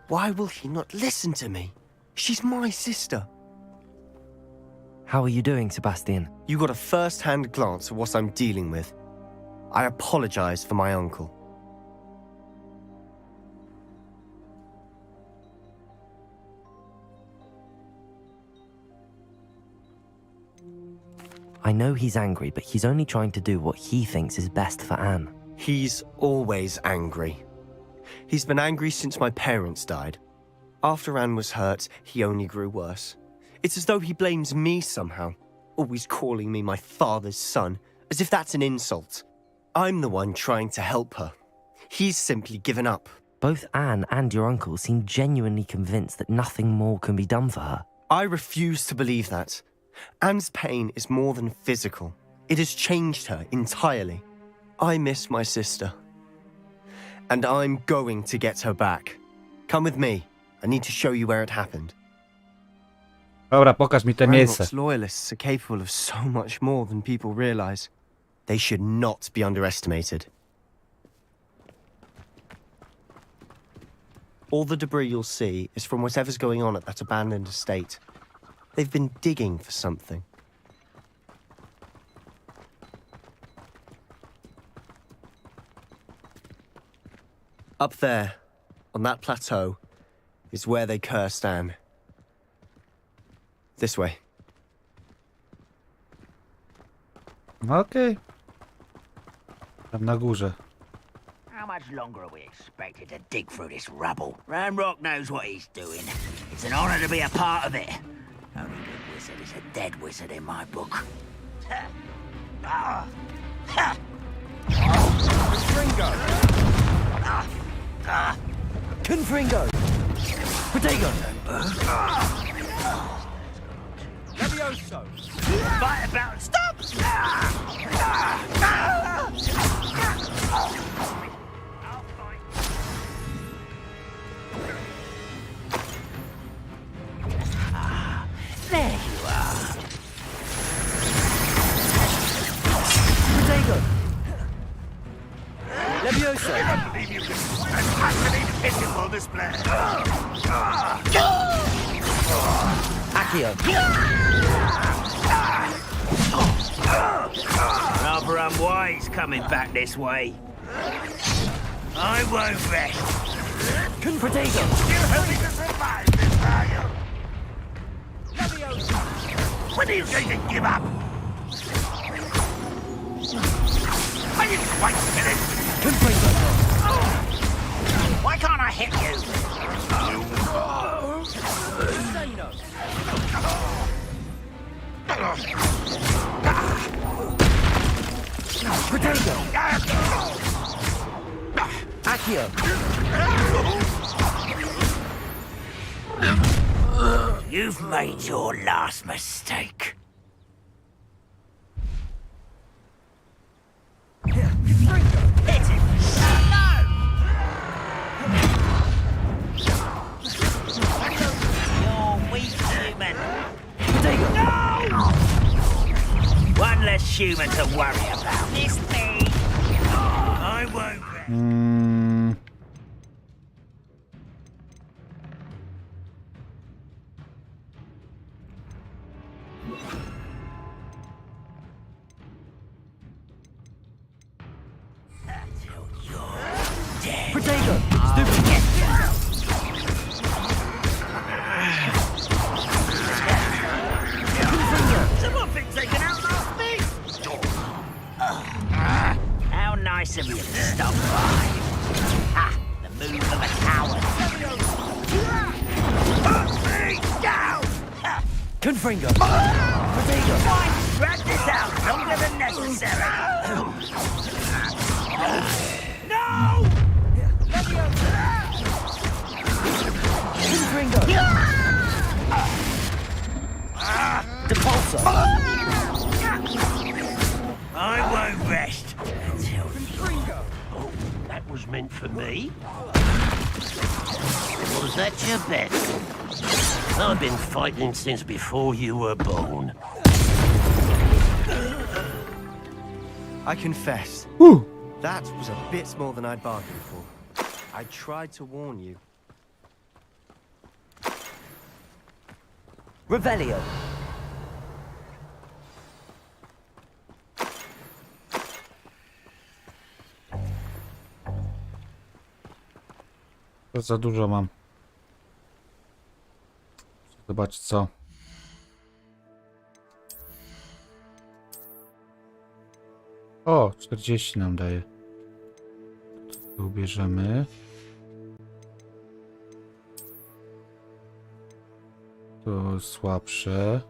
Why will he not listen to me? She's my sister. How are you doing, Sebastian? You got a first-hand glance at what I'm dealing with. I apologize for my uncle. I know he's angry, but he's only trying to do what he thinks is best for Anne. He's always angry. He's been angry since my parents died. After Anne was hurt, he only grew worse. It's as though he blames me somehow, always calling me my father's son, as if that's an insult. I'm the one trying to help her. He's simply given up. Both Anne and your uncle seem genuinely convinced that nothing more can be done for her. I refuse to believe that. Anne's pain is more than physical. It has changed her entirely. I miss my sister. And I'm going to get her back. Come with me. I need to show you where it happened. Dobra, pokaż mi te miejsce. Ranrock's loyalists are capable of so much more than people realize. They should not be underestimated. All the debris you'll see is from whatever's going on at that abandoned estate. They've been digging for something. Up there, on that plateau, is where they cursed Anne. This way. Okej. Tam na górze. How much longer are we expected to dig through this rubble? Ranrock knows what he's doing. It's an honor to be a part of it. Only good wizard is a dead wizard in my book. Confringo! Potato! Levioso! Fight about... Stop! There you are. Potato! Levioso! I can't believe you can fascinating pitiful display. Accio! Rather unwise coming back this way. I won't rest. Potato! You're hoping to survive this, are you? When are you going to give up? Are you quite finished? Why can't I hit you? Potato! Accio! You've made your last mistake. Hit him! No! You're weak, human. Potato! No! One less human to worry about. This me. I won't. Potato! Someone been taken out last week. How nice of you to stop by. Ha! The move of a coward. Put me down! Confringo! Potato! Fine! Drag this out longer than necessary. No! Confringo! Depulsor! I won't rest until Oh, that was meant for me? Was that your bet? I've been fighting since before you were born. I confess, that was a bit more than I'd bargained for. I tried to warn you. Revelio! To za dużo mam. Zobacz co. O, 40 nam daje. To ubierzemy. To słabsze.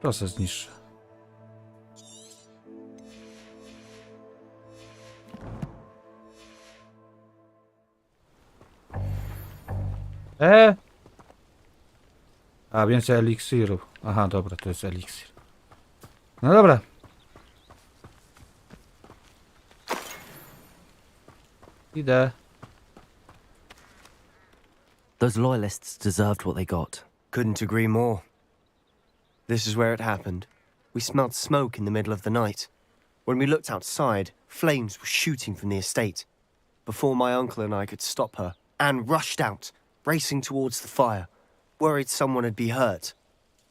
Proces niższy. A, więcej eliksirów. Aha, dobra, to jest eliksir. No dobra. Idę. Those loyalists deserved what they got. Couldn't agree more. This is where it happened. We smelled smoke in the middle of the night. When we looked outside, flames were shooting from the estate. Before my uncle and I could stop her, Anne rushed out, racing towards the fire, worried someone had been hurt.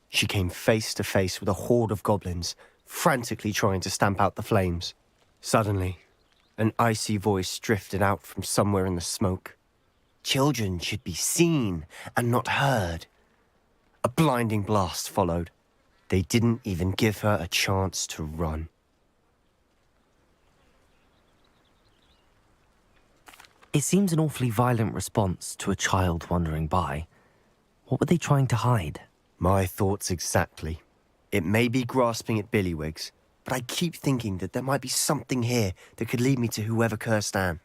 She came face to face with a horde of goblins, frantically trying to stamp out the flames. Suddenly, an icy voice drifted out from somewhere in the smoke. Children should be seen and not heard. A blinding blast followed. They didn't even give her a chance to run. It seems an awfully violent response to a child wandering by. What were they trying to hide? My thoughts exactly. It may be grasping at billywhigs, but I keep thinking that there might be something here that could lead me to whoever cursed Anne.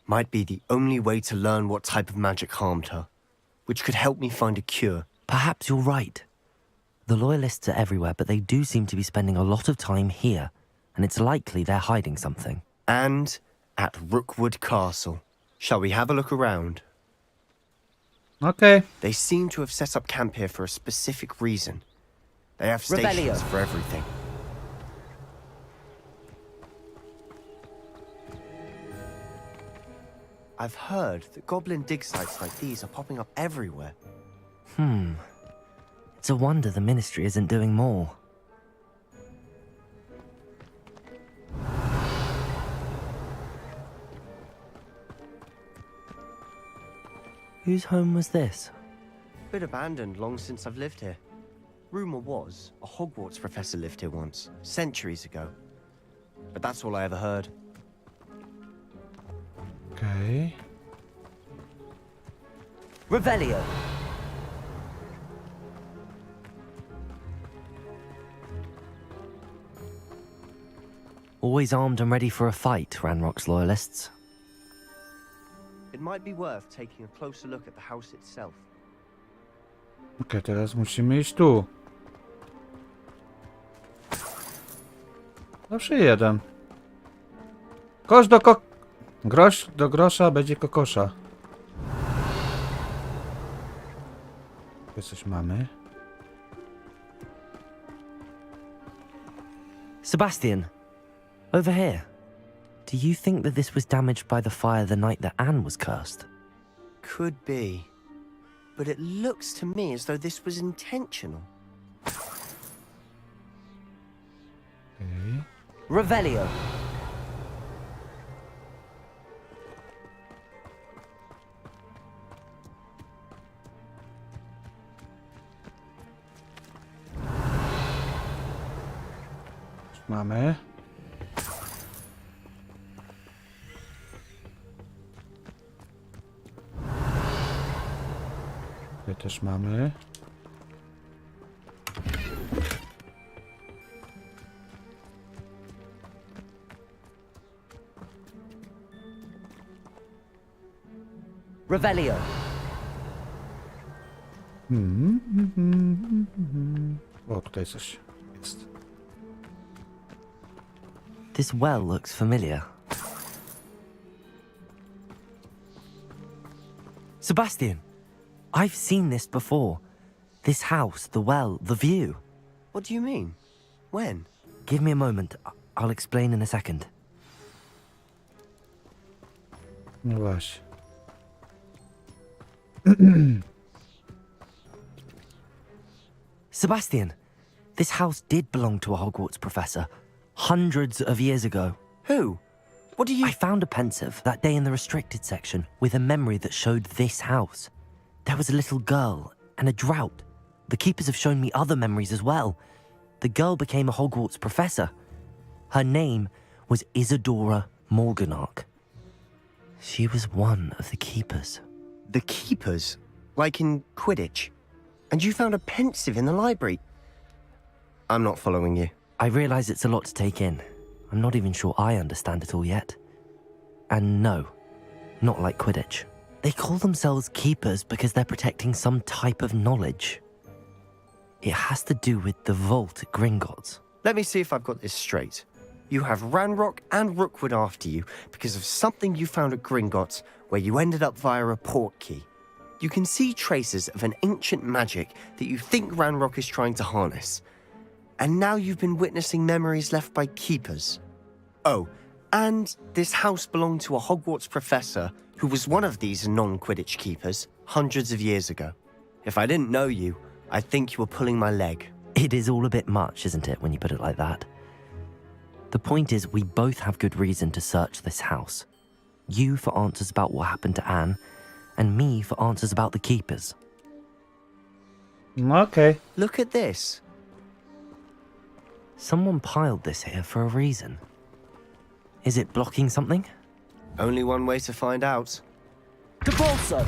Might be the only way to learn what type of magic harmed her, which could help me find a cure. Perhaps you're right. The Loyalists are everywhere, but they do seem to be spending a lot of time here, and it's likely they're hiding something. And at Rookwood Castle. Shall we have a look around? Okay. They seem to have set up camp here for a specific reason. They have stations for everything. I've heard that goblin dig sites like these are popping up everywhere. It's a wonder the Ministry isn't doing more. Whose home was this? Bit abandoned long since I've lived here. Rumor was a Hogwarts professor lived here once, centuries ago. But that's all I ever heard. Okay. Revelio. Always armed and ready for a fight, Ranrock's Loyalists. It might be worth taking a closer look at the house itself. Okej, teraz musimy iść tu. Zawsze jeden. Kosz do grosz do grosza będzie kokosza. Tu coś mamy. Sebastian, over here. Do you think that this was damaged by the fire the night that Anne was cursed? Could be. But it looks to me as though this was intentional. Okay. Revelio. Mamy. Tutaj też mamy. Revelio. O, tutaj coś jest. This well looks familiar. Sebastian, I've seen this before. This house, the well, the view. What do you mean? When? Give me a moment. I'll explain in a second. No właśnie. Sebastian, this house did belong to a Hogwarts professor hundreds of years ago. Who? What do you... I found a pensive that day in the restricted section with a memory that showed this house. There was a little girl and a drought. The keepers have shown me other memories as well. The girl became a Hogwarts professor. Her name was Isadora Morganach. She was one of the keepers. The keepers? Like in Quidditch? And you found a pensive in the library? I'm not following you. I realize it's a lot to take in. I'm not even sure I understand it all yet. And no, not like Quidditch. They call themselves keepers because they're protecting some type of knowledge. It has to do with the vault at Gringotts. Let me see if I've got this straight. You have Ranrock and Rookwood after you because of something you found at Gringotts where you ended up via a port key. You can see traces of an ancient magic that you think Ranrock is trying to harness. And now you've been witnessing memories left by keepers. Oh, and this house belonged to a Hogwarts professor who was one of these non-Quidditch keepers hundreds of years ago. If I didn't know you, I'd think you were pulling my leg. It is all a bit much, isn't it, when you put it like that? The point is, we both have good reason to search this house. You for answers about what happened to Anne, and me for answers about the keepers. Okay. Look at this. Someone piled this here for a reason. Is it blocking something? Only one way to find out. Compulso!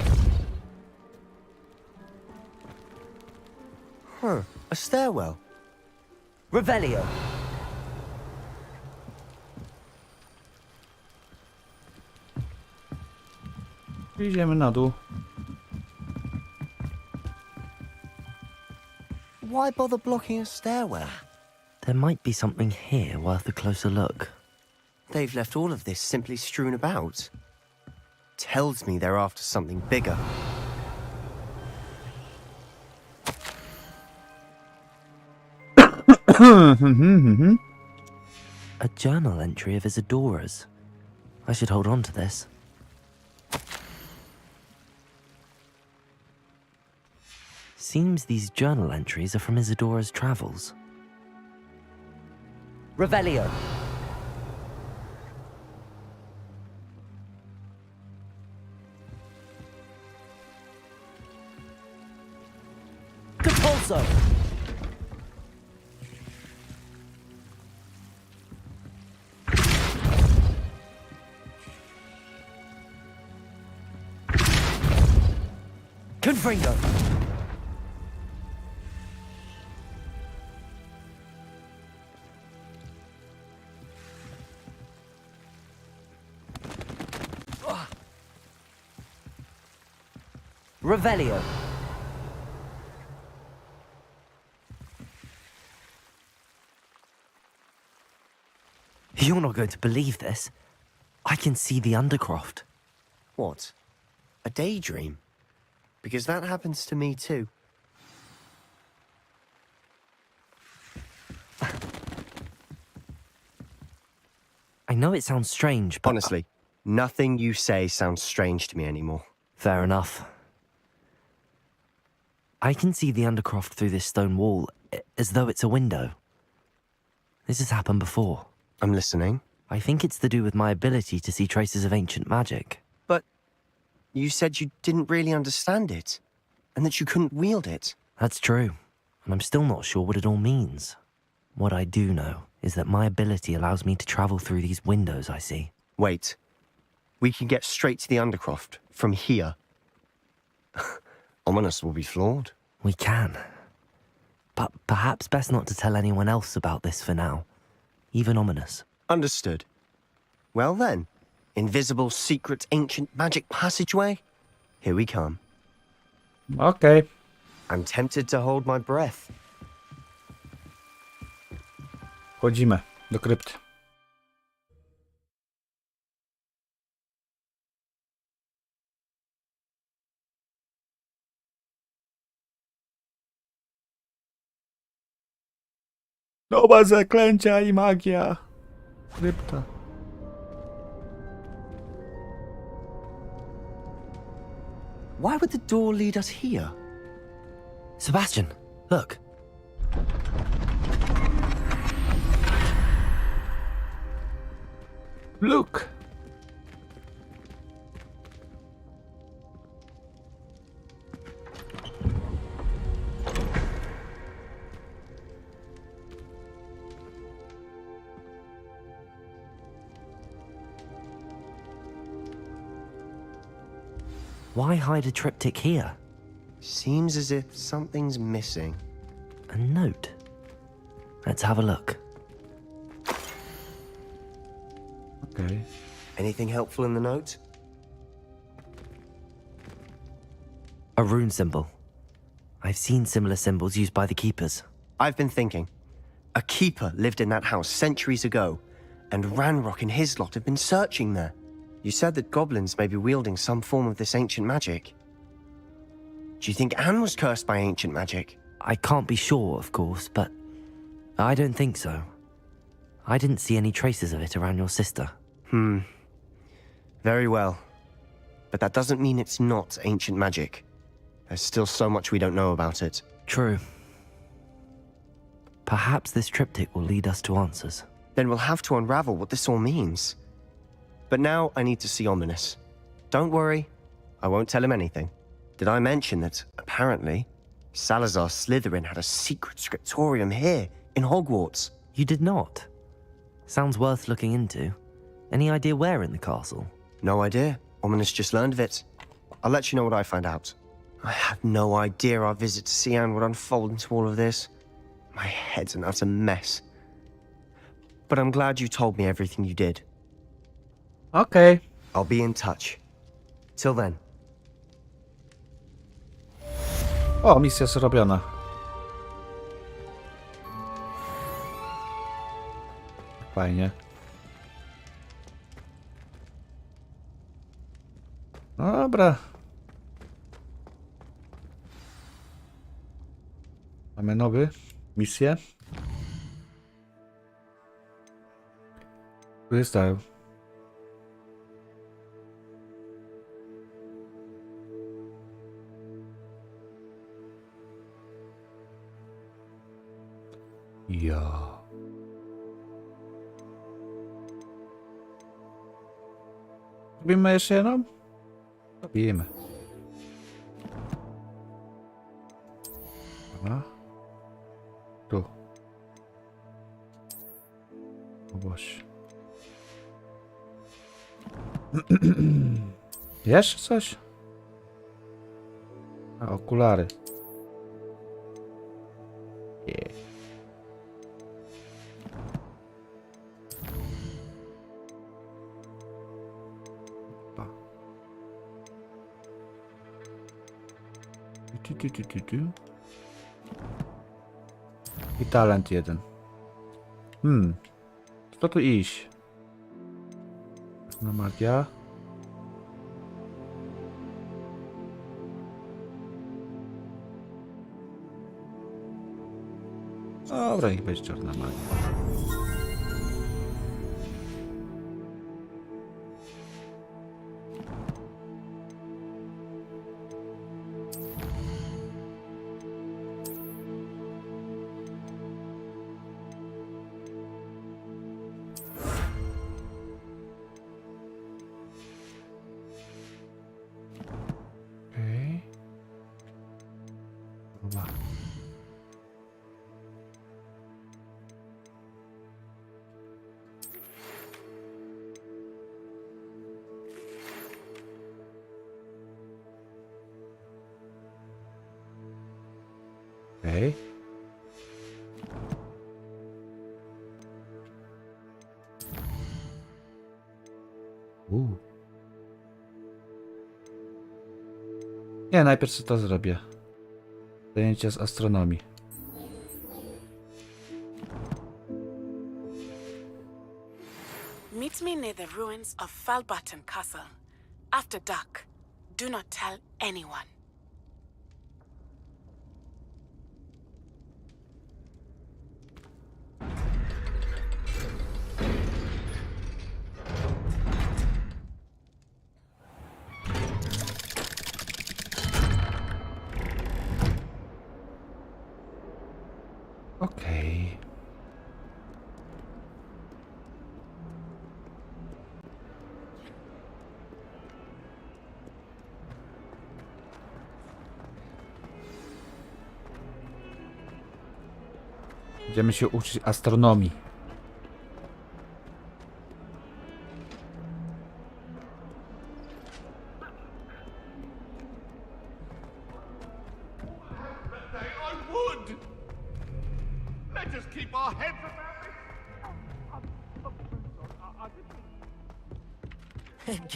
Huh, a stairwell. Revelio! Idziemy na dół. Why bother blocking a stairwell? There might be something here worth a closer look. They've left all of this simply strewn about. Tells me they're after something bigger. A journal entry of Isadora's. I should hold on to this. Seems these journal entries are from Isadora's travels. Revelio! Compulso! Confringo! Revelio. You're not going to believe this. I can see the Undercroft. What? A daydream? Because that happens to me too. I know it sounds strange, but... Honestly, nothing you say sounds strange to me anymore. Fair enough. I can see the Undercroft through this stone wall, as though it's a window. This has happened before. I'm listening. I think it's to do with my ability to see traces of ancient magic. But you said you didn't really understand it, and that you couldn't wield it. That's true, and I'm still not sure what it all means. What I do know is that my ability allows me to travel through these windows I see. Wait. We can get straight to the Undercroft from here. Ominous will be flawed. We can. But perhaps best not to tell anyone else about this for now. Even Ominous. Understood. Well then, invisible, secret, ancient magic passageway? Here we come. Okay. I'm tempted to hold my breath. Wchodzimy do krypty. Nowe zaklęcia i magia. Krypta. Why would the door lead us here? Sebastian, look. Look. Why hide a triptych here? Seems as if something's missing. A note. Let's have a look. Okay. Anything helpful in the note? A rune symbol. I've seen similar symbols used by the keepers. I've been thinking. A keeper lived in that house centuries ago, and Ranrock and his lot have been searching there. You said that goblins may be wielding some form of this ancient magic. Do you think Anne was cursed by ancient magic? I can't be sure, of course, but I don't think so. I didn't see any traces of it around your sister. Very well. But that doesn't mean it's not ancient magic. There's still so much we don't know about it. True. Perhaps this triptych will lead us to answers. Then we'll have to unravel what this all means. But now I need to see Ominous. Don't worry, I won't tell him anything. Did I mention that, apparently, Salazar Slytherin had a secret scriptorium here, in Hogwarts? You did not? Sounds worth looking into. Any idea where in the castle? No idea. Woman has just learned of it. I'll let you know what I find out. I had no idea our visit to Sian would unfold into all of this. My head's an utter mess. But I'm glad you told me everything you did. Okej. I'll be in touch. Till then. O, misja zrobiona. Fajnie. No dobra. Mamy nowy misję. Tu jest tak. Ja. Robimy jeszcze jedną? Robimy. Dobra. Tu. O Boże. Jeszcze coś? A, okulary. Yeah. I talent jeden. Co tu iść? No magia. Dobra, niech będzie czarna magia. Okay. Nie, najpierw sobie to zrobię. Zajęcia z astronomii. Meet me near the ruins of Falbutton Castle. After dark. Do not tell anyone. Okej. Będziemy się uczyć astronomii.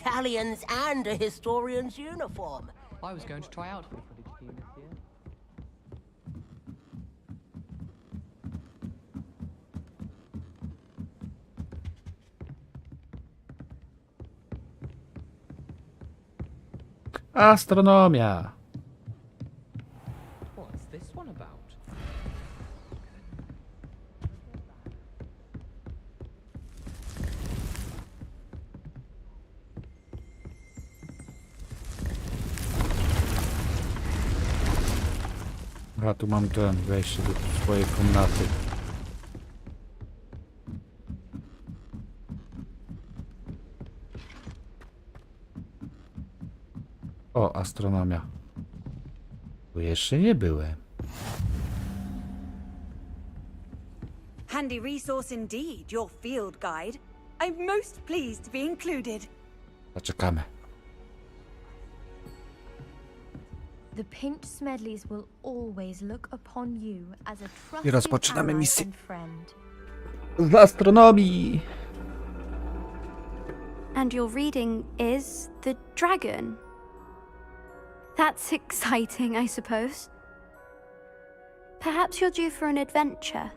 Galleons and a historian's uniform. I was going to try out for the Quidditch team this year. Astronomia. What's this one about? A tu mam ten wejście do swojej komnaty. O, astronomia. Tu jeszcze nie byłem. Handy resource indeed, your field guide. I'm most pleased to be included. Zaczekamy. The Pinch Smedleys will always look upon you as a I trusted rozpoczynamy ally misję. and friend. Z astronomii! And your reading is The Dragon. That's exciting, I suppose. Perhaps you're due for an adventure.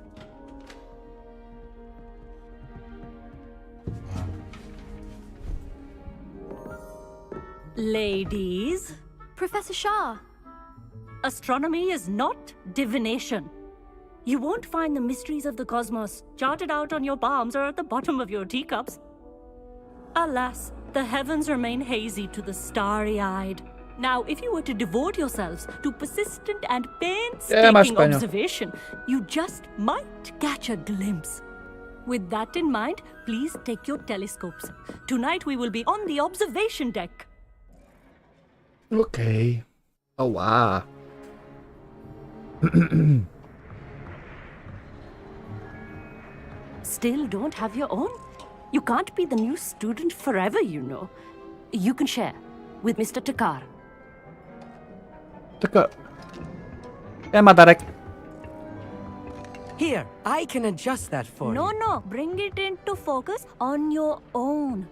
Ladies, Professor Shah. astronomy is not divination. You won't find the mysteries of the cosmos charted out on your palms or at the bottom of your teacups. Alas, the heavens remain hazy to the starry-eyed. Now, if you were to devote yourselves to persistent and painstaking observation, you just might catch a glimpse. With that in mind, please take your telescopes. Tonight we will be on the observation deck. Okej. O, wow. Still don't have your own? You can't be the new student forever, you know. You can share with Mr. Takar. Taka... ma Darek. Here, I can adjust that for you. No, bring it into focus on your own.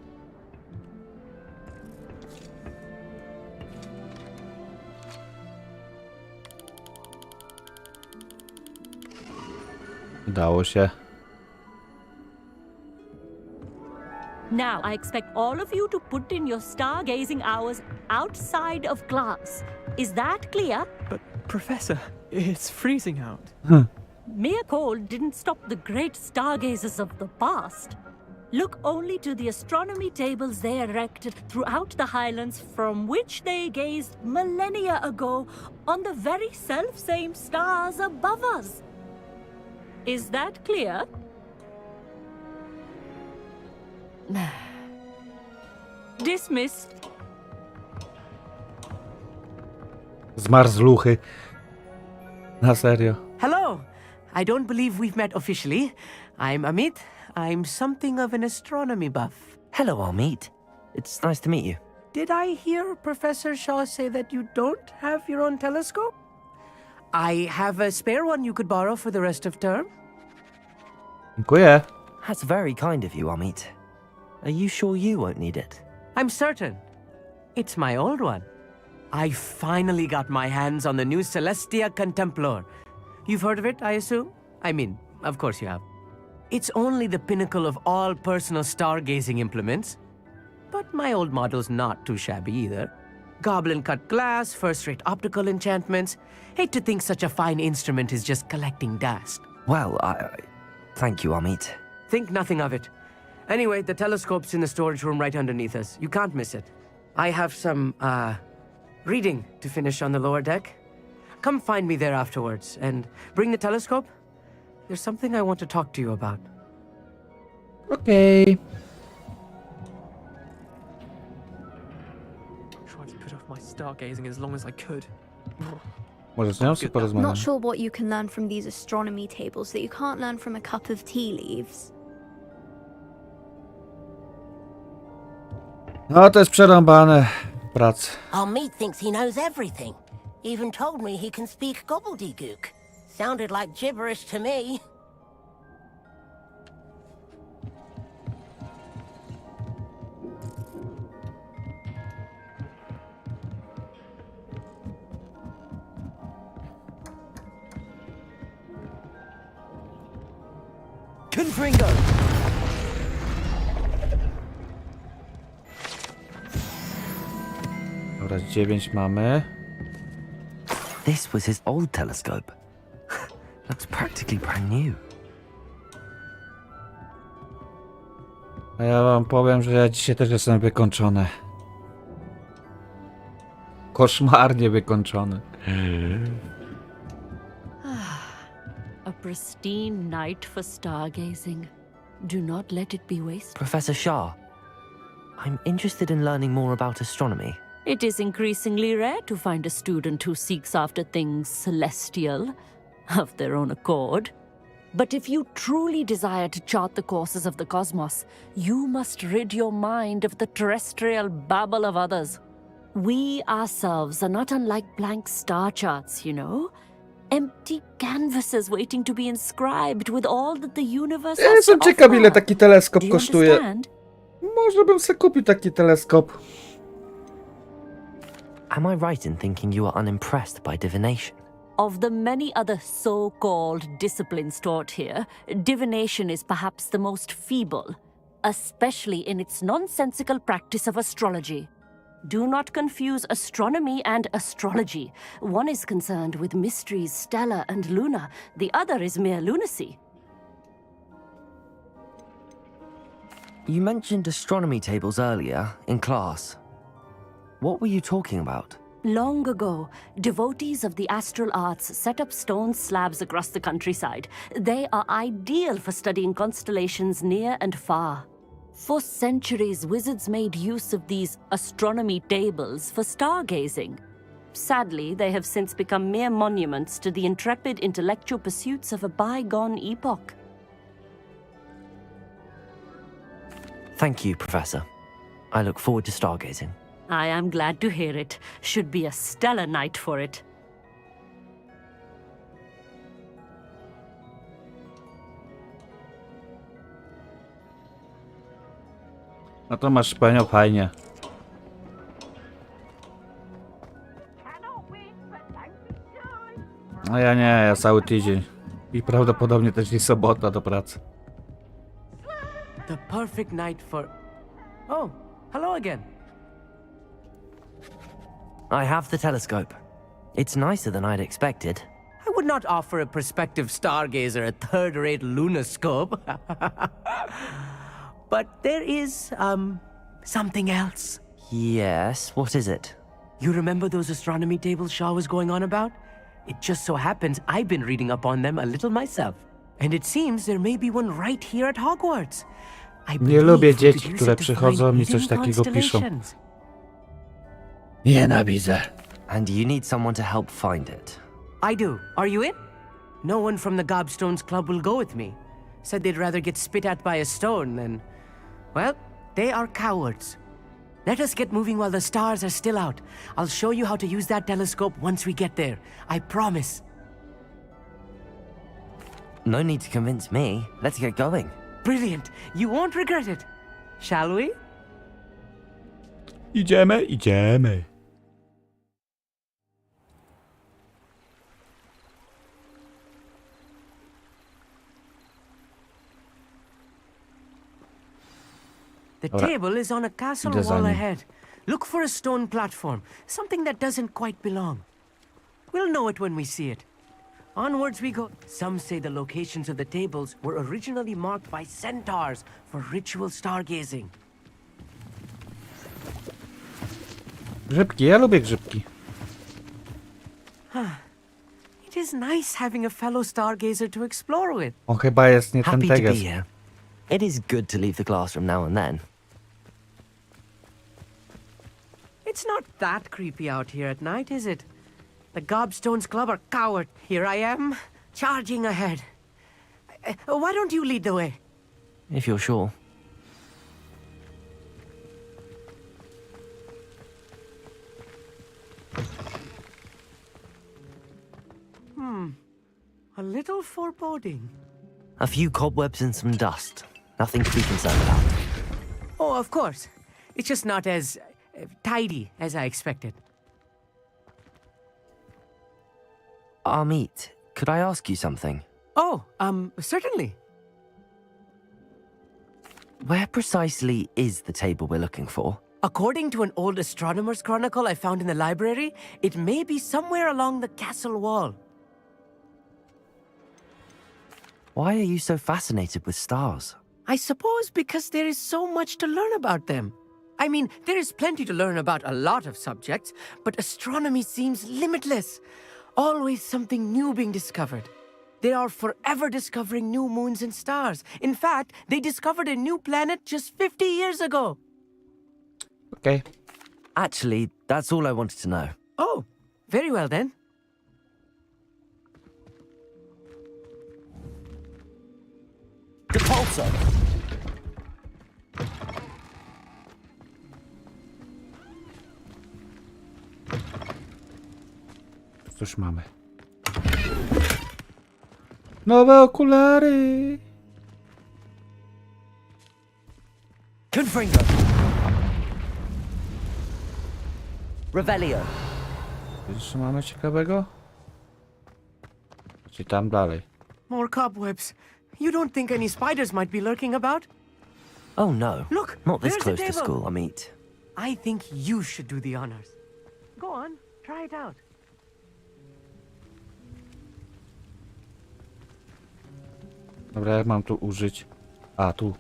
Udało się. Now, I expect all of you to put in your stargazing hours outside of class. Is that clear? But, Professor, it's freezing out. Mere cold didn't stop the great stargazers of the past. Look only to the astronomy tables they erected throughout the highlands from which they gazed millennia ago on the very self-same stars above us. Is that clear? Dismissed. Zmarzluchy. Na serio. Hello. I don't believe we've met officially. I'm Amit. I'm something of an astronomy buff. Hello, Amit. It's nice to meet you. Did I hear Professor Shaw say that you don't have your own telescope? I have a spare one you could borrow for the rest of term. Dziękuję. That's very kind of you, Amit. Are you sure you won't need it? I'm certain. It's my old one. I finally got my hands on the new Celestia Contemplar. You've heard of it, I assume? I mean, of course you have. It's only the pinnacle of all personal stargazing implements. But my old model's not too shabby either. Goblin-cut glass, first-rate optical enchantments. Hate to think such a fine instrument is just collecting dust. Well, thank you, Amit. Think nothing of it. Anyway, the telescope's in the storage room right underneath us. You can't miss it. I have some, reading to finish on the lower deck. Come find me there afterwards, and bring the telescope. There's something I want to talk to you about. Okay. Tried to put off my stargazing as long as I could. Może z nią sobie porozmawiam. Not sure what you can learn from these astronomy tables that you can't learn from a cup of tea leaves. No to jest przerąbane w pracy. Amit thinks he knows everything. Even told me he can speak gobbledygook. Sounded like gibberish to me. Confringo! Dobra, 9 mamy. This was his old telescope. Looks practically brand new. A ja wam powiem, że ja dzisiaj też jestem wykończony. Koszmarnie wykończony. A pristine night for stargazing. Do not let it be wasted. Professor Shah, I'm interested in learning more about astronomy. It is increasingly rare to find a student who seeks after things celestial of their own accord. But if you truly desire to chart the courses of the cosmos, you must rid your mind of the terrestrial babble of others. We ourselves are not unlike blank star charts, you know? Empty canvases waiting to be inscribed with all that the universe Ja has jestem to ciekaw, ile offer. taki teleskop Do you kosztuje. understand? Może bym sobie kupił taki teleskop. Am I right in thinking you are unimpressed by divination? Of the many other so-called disciplines taught here, divination is perhaps the most feeble, especially in its nonsensical practice of astrology. Do not confuse astronomy and astrology. One is concerned with mysteries stellar and lunar, the other is mere lunacy. You mentioned astronomy tables earlier in class. What were you talking about? Long ago, devotees of the astral arts set up stone slabs across the countryside. They are ideal for studying constellations near and far. For centuries, wizards made use of these astronomy tables for stargazing. Sadly, they have since become mere monuments to the intrepid intellectual pursuits of a bygone epoch. Thank you, Professor. I look forward to stargazing. I am glad to hear it. Should be a stellar night for it. No to masz Penio, fajnie. No ja nie, ja cały tydzień. I prawdopodobnie też i sobota do pracy. The perfect night for... Oh, hello again. I have the telescope. It's nicer than I'd expected. I would not offer a prospective stargazer a third-rate lunoscope. But there is, something else. Yes, what is it? You remember those astronomy tables Shaw was going on about? It just so happens I've been reading up on them a little myself. And it seems there may be one right here at Hogwarts. Nie lubię dzieci, które przychodzą i coś takiego piszą. Nienawidzę. And you need someone to help find it. I do. Are you in? No one from the Gobstones Club will go with me. Said they'd rather get spit at by a stone than... Well, they are cowards. Let us get moving while the stars are still out. I'll show you how to use that telescope once we get there. I promise. No need to convince me. Let's get going. Brilliant. You won't regret it. Shall we? Idziemy, idziemy. The table is on a castle wall ahead. Look for a stone platform, something that doesn't quite belong. We'll know it when we see it. Onwards we go. Some say the locations of the tables were originally marked by centaurs for ritual stargazing. Grzybki, ja lubię grzybki. It is nice having a fellow stargazer to explore with. On chyba jest nie ten Happy to be teges. here. It is good to leave the classroom now and then. It's not that creepy out here at night, is it? The Gobstones Club are coward. Here I am, charging ahead. Why don't you lead the way? If you're sure. A little foreboding. A few cobwebs and some dust. Nothing to be concerned about. Oh, of course. It's just not as tidy as I expected. Amit, could I ask you something? Oh, certainly. Where precisely is the table we're looking for? According to an old astronomer's chronicle I found in the library, it may be somewhere along the castle wall. Why are you so fascinated with stars? I suppose because there is so much to learn about them. I mean, there is plenty to learn about a lot of subjects, but astronomy seems limitless. Always something new being discovered. They are forever discovering new moons and stars. In fact, they discovered a new planet just 50 years ago. Okay. Actually, That's all I wanted to know. Oh, very well then. Depulso! Cóż mamy? Nowe okulary! Confringo! Revelio! Co mamy ciekawego? Czy tam dalej? More cobwebs. You don't think any spiders might be lurking about? Oh no. Look, Not this there's close the to table. school, I meet. I think you should do the honors. Go on, try it out. Dobra, jak mam tu użyć? A, tu.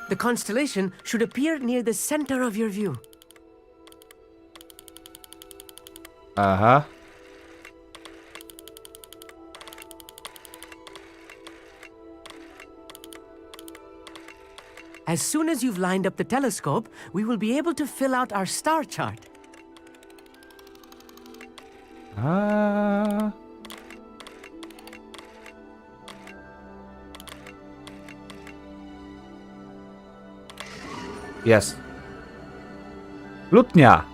The constellation should appear near the center of your view. Aha. As soon as you've lined up the telescope, we will be able to fill out our star chart. A. Jest. Lutnia.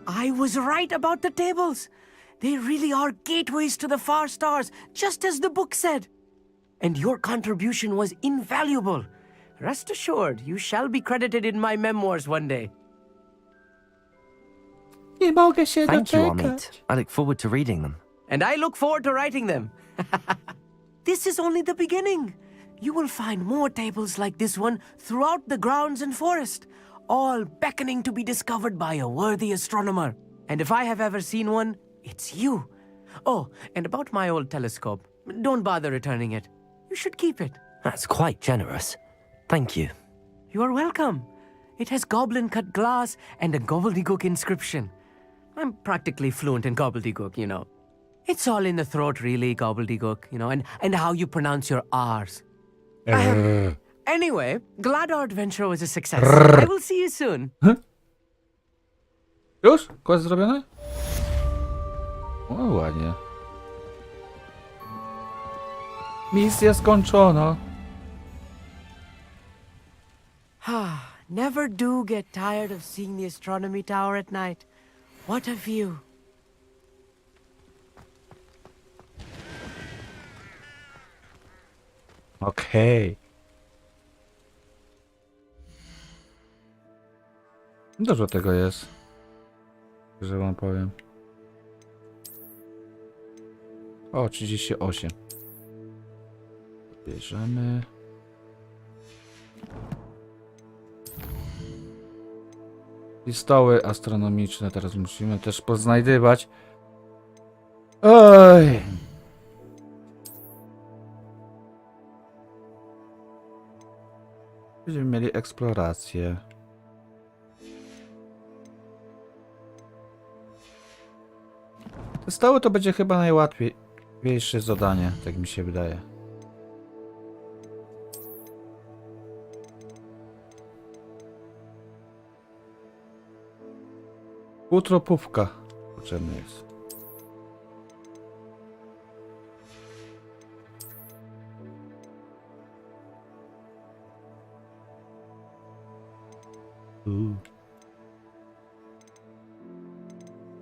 I was right about the tables. They really are gateways to the far stars, just as the book said. And your contribution was invaluable. Rest assured, you shall be credited in my memoirs one day. Nie mogę się Thank you, doczekać. Amit. I look forward to reading them. And I look forward to writing them. This is only the beginning. You will find more tables like this one throughout the grounds and forest, all beckoning to be discovered by a worthy astronomer. And if I have ever seen one, it's you. Oh, and about my old telescope, don't bother returning it. You should keep it. That's quite generous. Thank you. You are welcome. It has goblin-cut glass and a gobbledygook inscription. I'm practically fluent in gobbledygook, you know. It's all in the throat, really, gobbledygook, you know, and how you pronounce your R's. Anyway, glad our adventure was a success. I will see you soon. Już? Quest zrobiony? O, ładnie. Misja skończona. Never do get tired of seeing the astronomy tower at night. What a view. Okej. Dużo tego jest. Że wam powiem. O, 38. Bierzemy. I stoły astronomiczne teraz musimy też poznajdywać. Oj! Będziemy mieli eksplorację. Te stoły to będzie chyba najłatwiejsze zadanie, tak mi się wydaje. Utropówka potrzebna jest.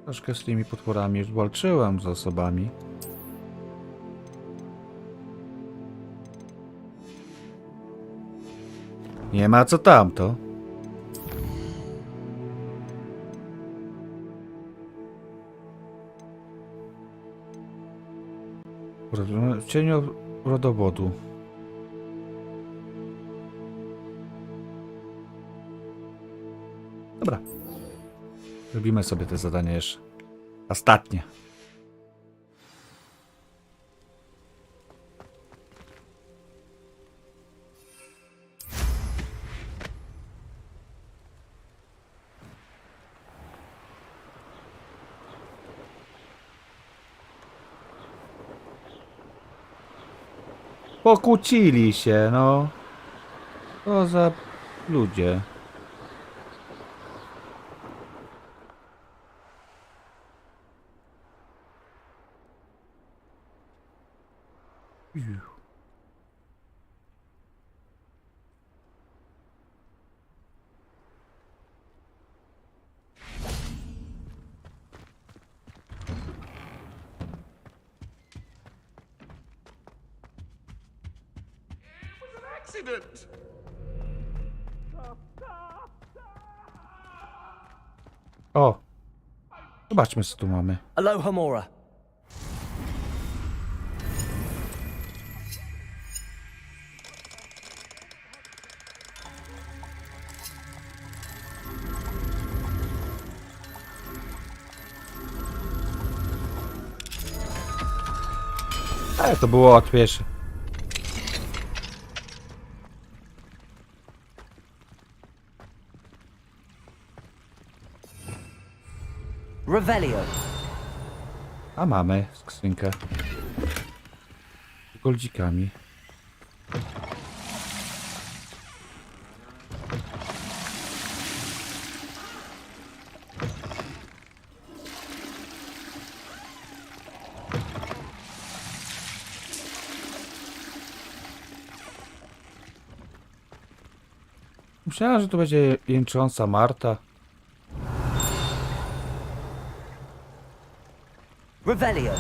Troszkę z tymi potworami już walczyłem z osobami. Nie ma co tamto. W cieniu rodowodu. Dobra. Robimy sobie te zadanie jeszcze. Ostatnie. Pokłócili się, no. To za ludzie. Accident! O! Zobaczmy, co tu mamy. Aloha Mora. To było łatwiejsze. Revelio. A mamy skrzynkę. Z goldzikami. Myślałem, że tu będzie jęcząca Marta. Revelio.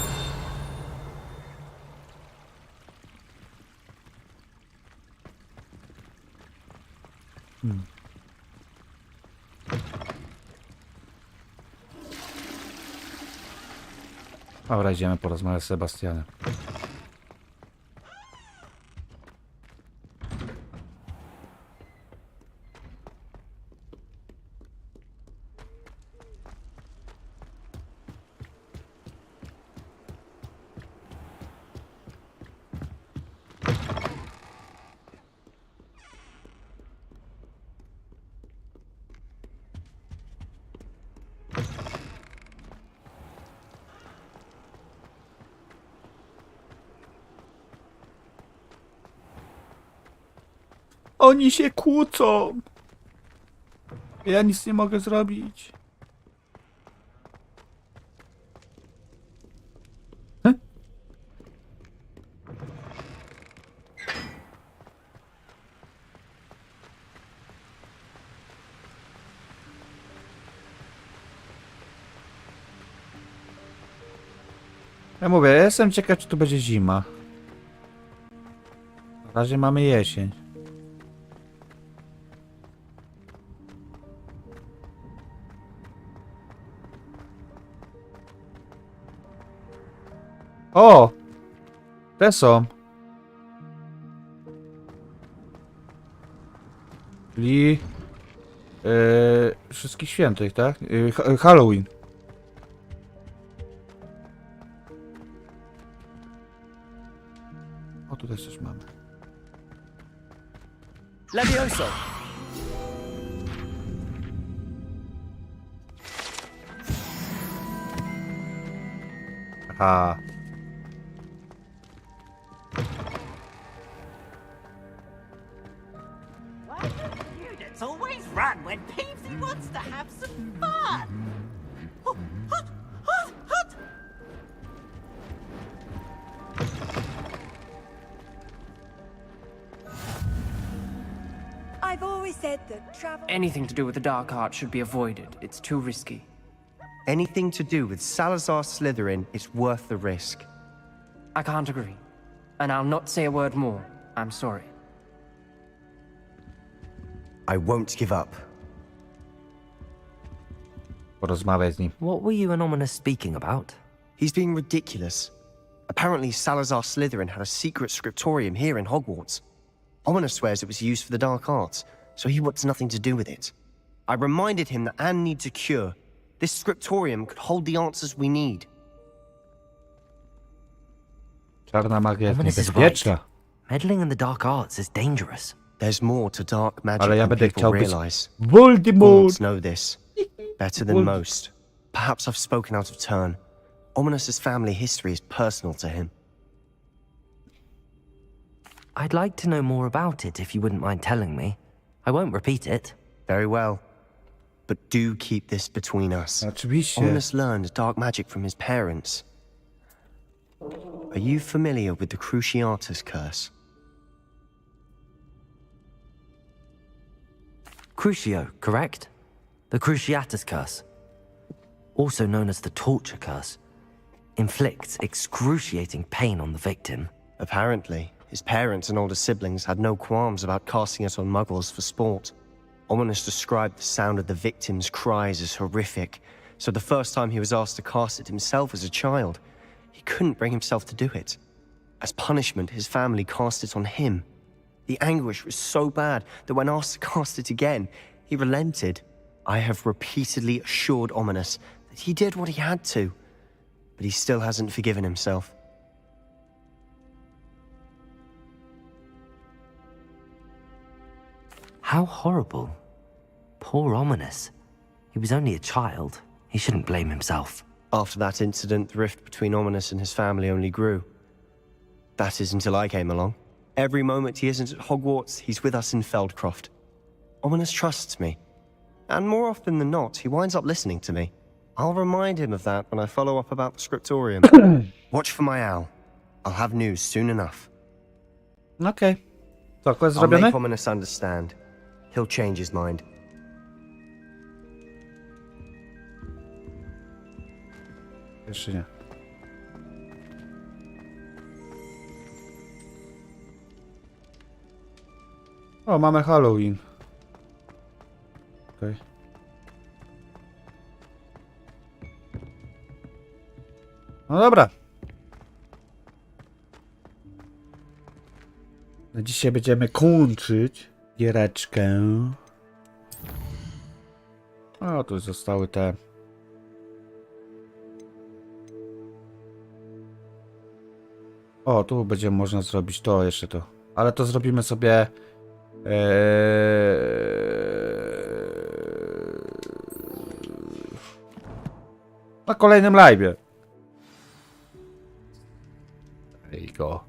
Dobra, idziemy porozmawiać z Sebastianem. Oni się kłócą! Ja nic nie mogę zrobić. Ja mówię, ja jestem ciekaw, czy tu będzie zima. Na razie mamy jesień. O! Te są. Czyli... wszystkich świętych, tak? Halloween. O, tutaj coś mamy. Levioso. Aha. Students always run when Peevesy wants to have some fun. Oh, hut, hut, hut. I've always said that travel... Anything to do with the dark art should be avoided. It's too risky. Anything to do with Salazar Slytherin is worth the risk. I can't agree. And I'll not say a word more. I'm sorry. I won't give up. Porozmawiaj z nim. What were you and Ominous speaking about? He's being ridiculous. Apparently Salazar Slytherin had a secret scriptorium here in Hogwarts. Ominous swears it was used for the dark arts, so he wants nothing to do with it. I reminded him that Anne needs a cure. This scriptorium could hold the answers we need. Czarna magia jest Ominous is niebezpieczna. right. Meddling in the dark arts is dangerous. There's more to dark magic Ale ja than będę people chciał być realize. Voldemort. Lords know this better than most. Perhaps I've spoken out of turn. Ominous's family history is personal to him. I'd like to know more about it if you wouldn't mind telling me. I won't repeat it. Very well. But do keep this between us. Oczywiście. Ominous learned dark magic from his parents. Are you familiar with the Cruciatus curse? Crucio, correct? The Cruciatus curse. Also known as the torture curse. Inflicts excruciating pain on the victim. Apparently, his parents and older siblings had no qualms about casting it on muggles for sport. Ominous described the sound of the victim's cries as horrific, so the first time he was asked to cast it himself as a child, he couldn't bring himself to do it. As punishment, his family cast it on him. The anguish was so bad that when asked to cast it again, he relented. I have repeatedly assured Ominous that he did what he had to, but he still hasn't forgiven himself. How horrible. Poor Ominous. He was only a child. He shouldn't blame himself. After that incident, the rift between Ominous and his family only grew. That is until I came along. Every moment he isn't at Hogwarts, he's with us in Feldcroft. Ominous trusts me. And more often than not, he winds up listening to me. I'll remind him of that when I follow up about the scriptorium. Watch for my owl. I'll have news soon enough. Okej. Co, quest I'll zrobiony? make Ominous understand. He'll change his mind. Jeszcze nie. O, mamy Halloween. Okej. No dobra. Na dzisiaj będziemy kończyć giereczkę. O, tu zostały te... O, tu będzie można zrobić to, jeszcze to. Ale to zrobimy sobie... na kolejnym live'ie. There you go.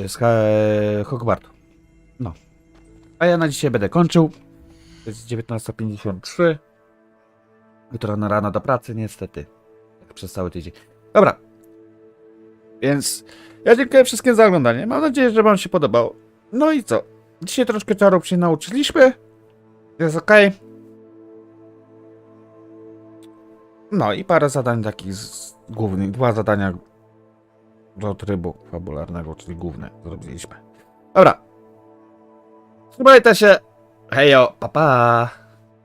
Z Hogwartu. No. A ja na dzisiaj będę kończył. To jest 19:53. Jutro na rano do pracy, niestety. Tak przez cały tydzień. Dobra. Więc ja dziękuję wszystkim za oglądanie. Mam nadzieję, że wam się podobało. No i co? Dzisiaj troszkę czarów się nauczyliśmy. Jest ok. No i parę zadań takich głównych. 2 zadania do trybu fabularnego, czyli główne zrobiliśmy. Dobra. Trzymajcie się. Hejo, pa pa.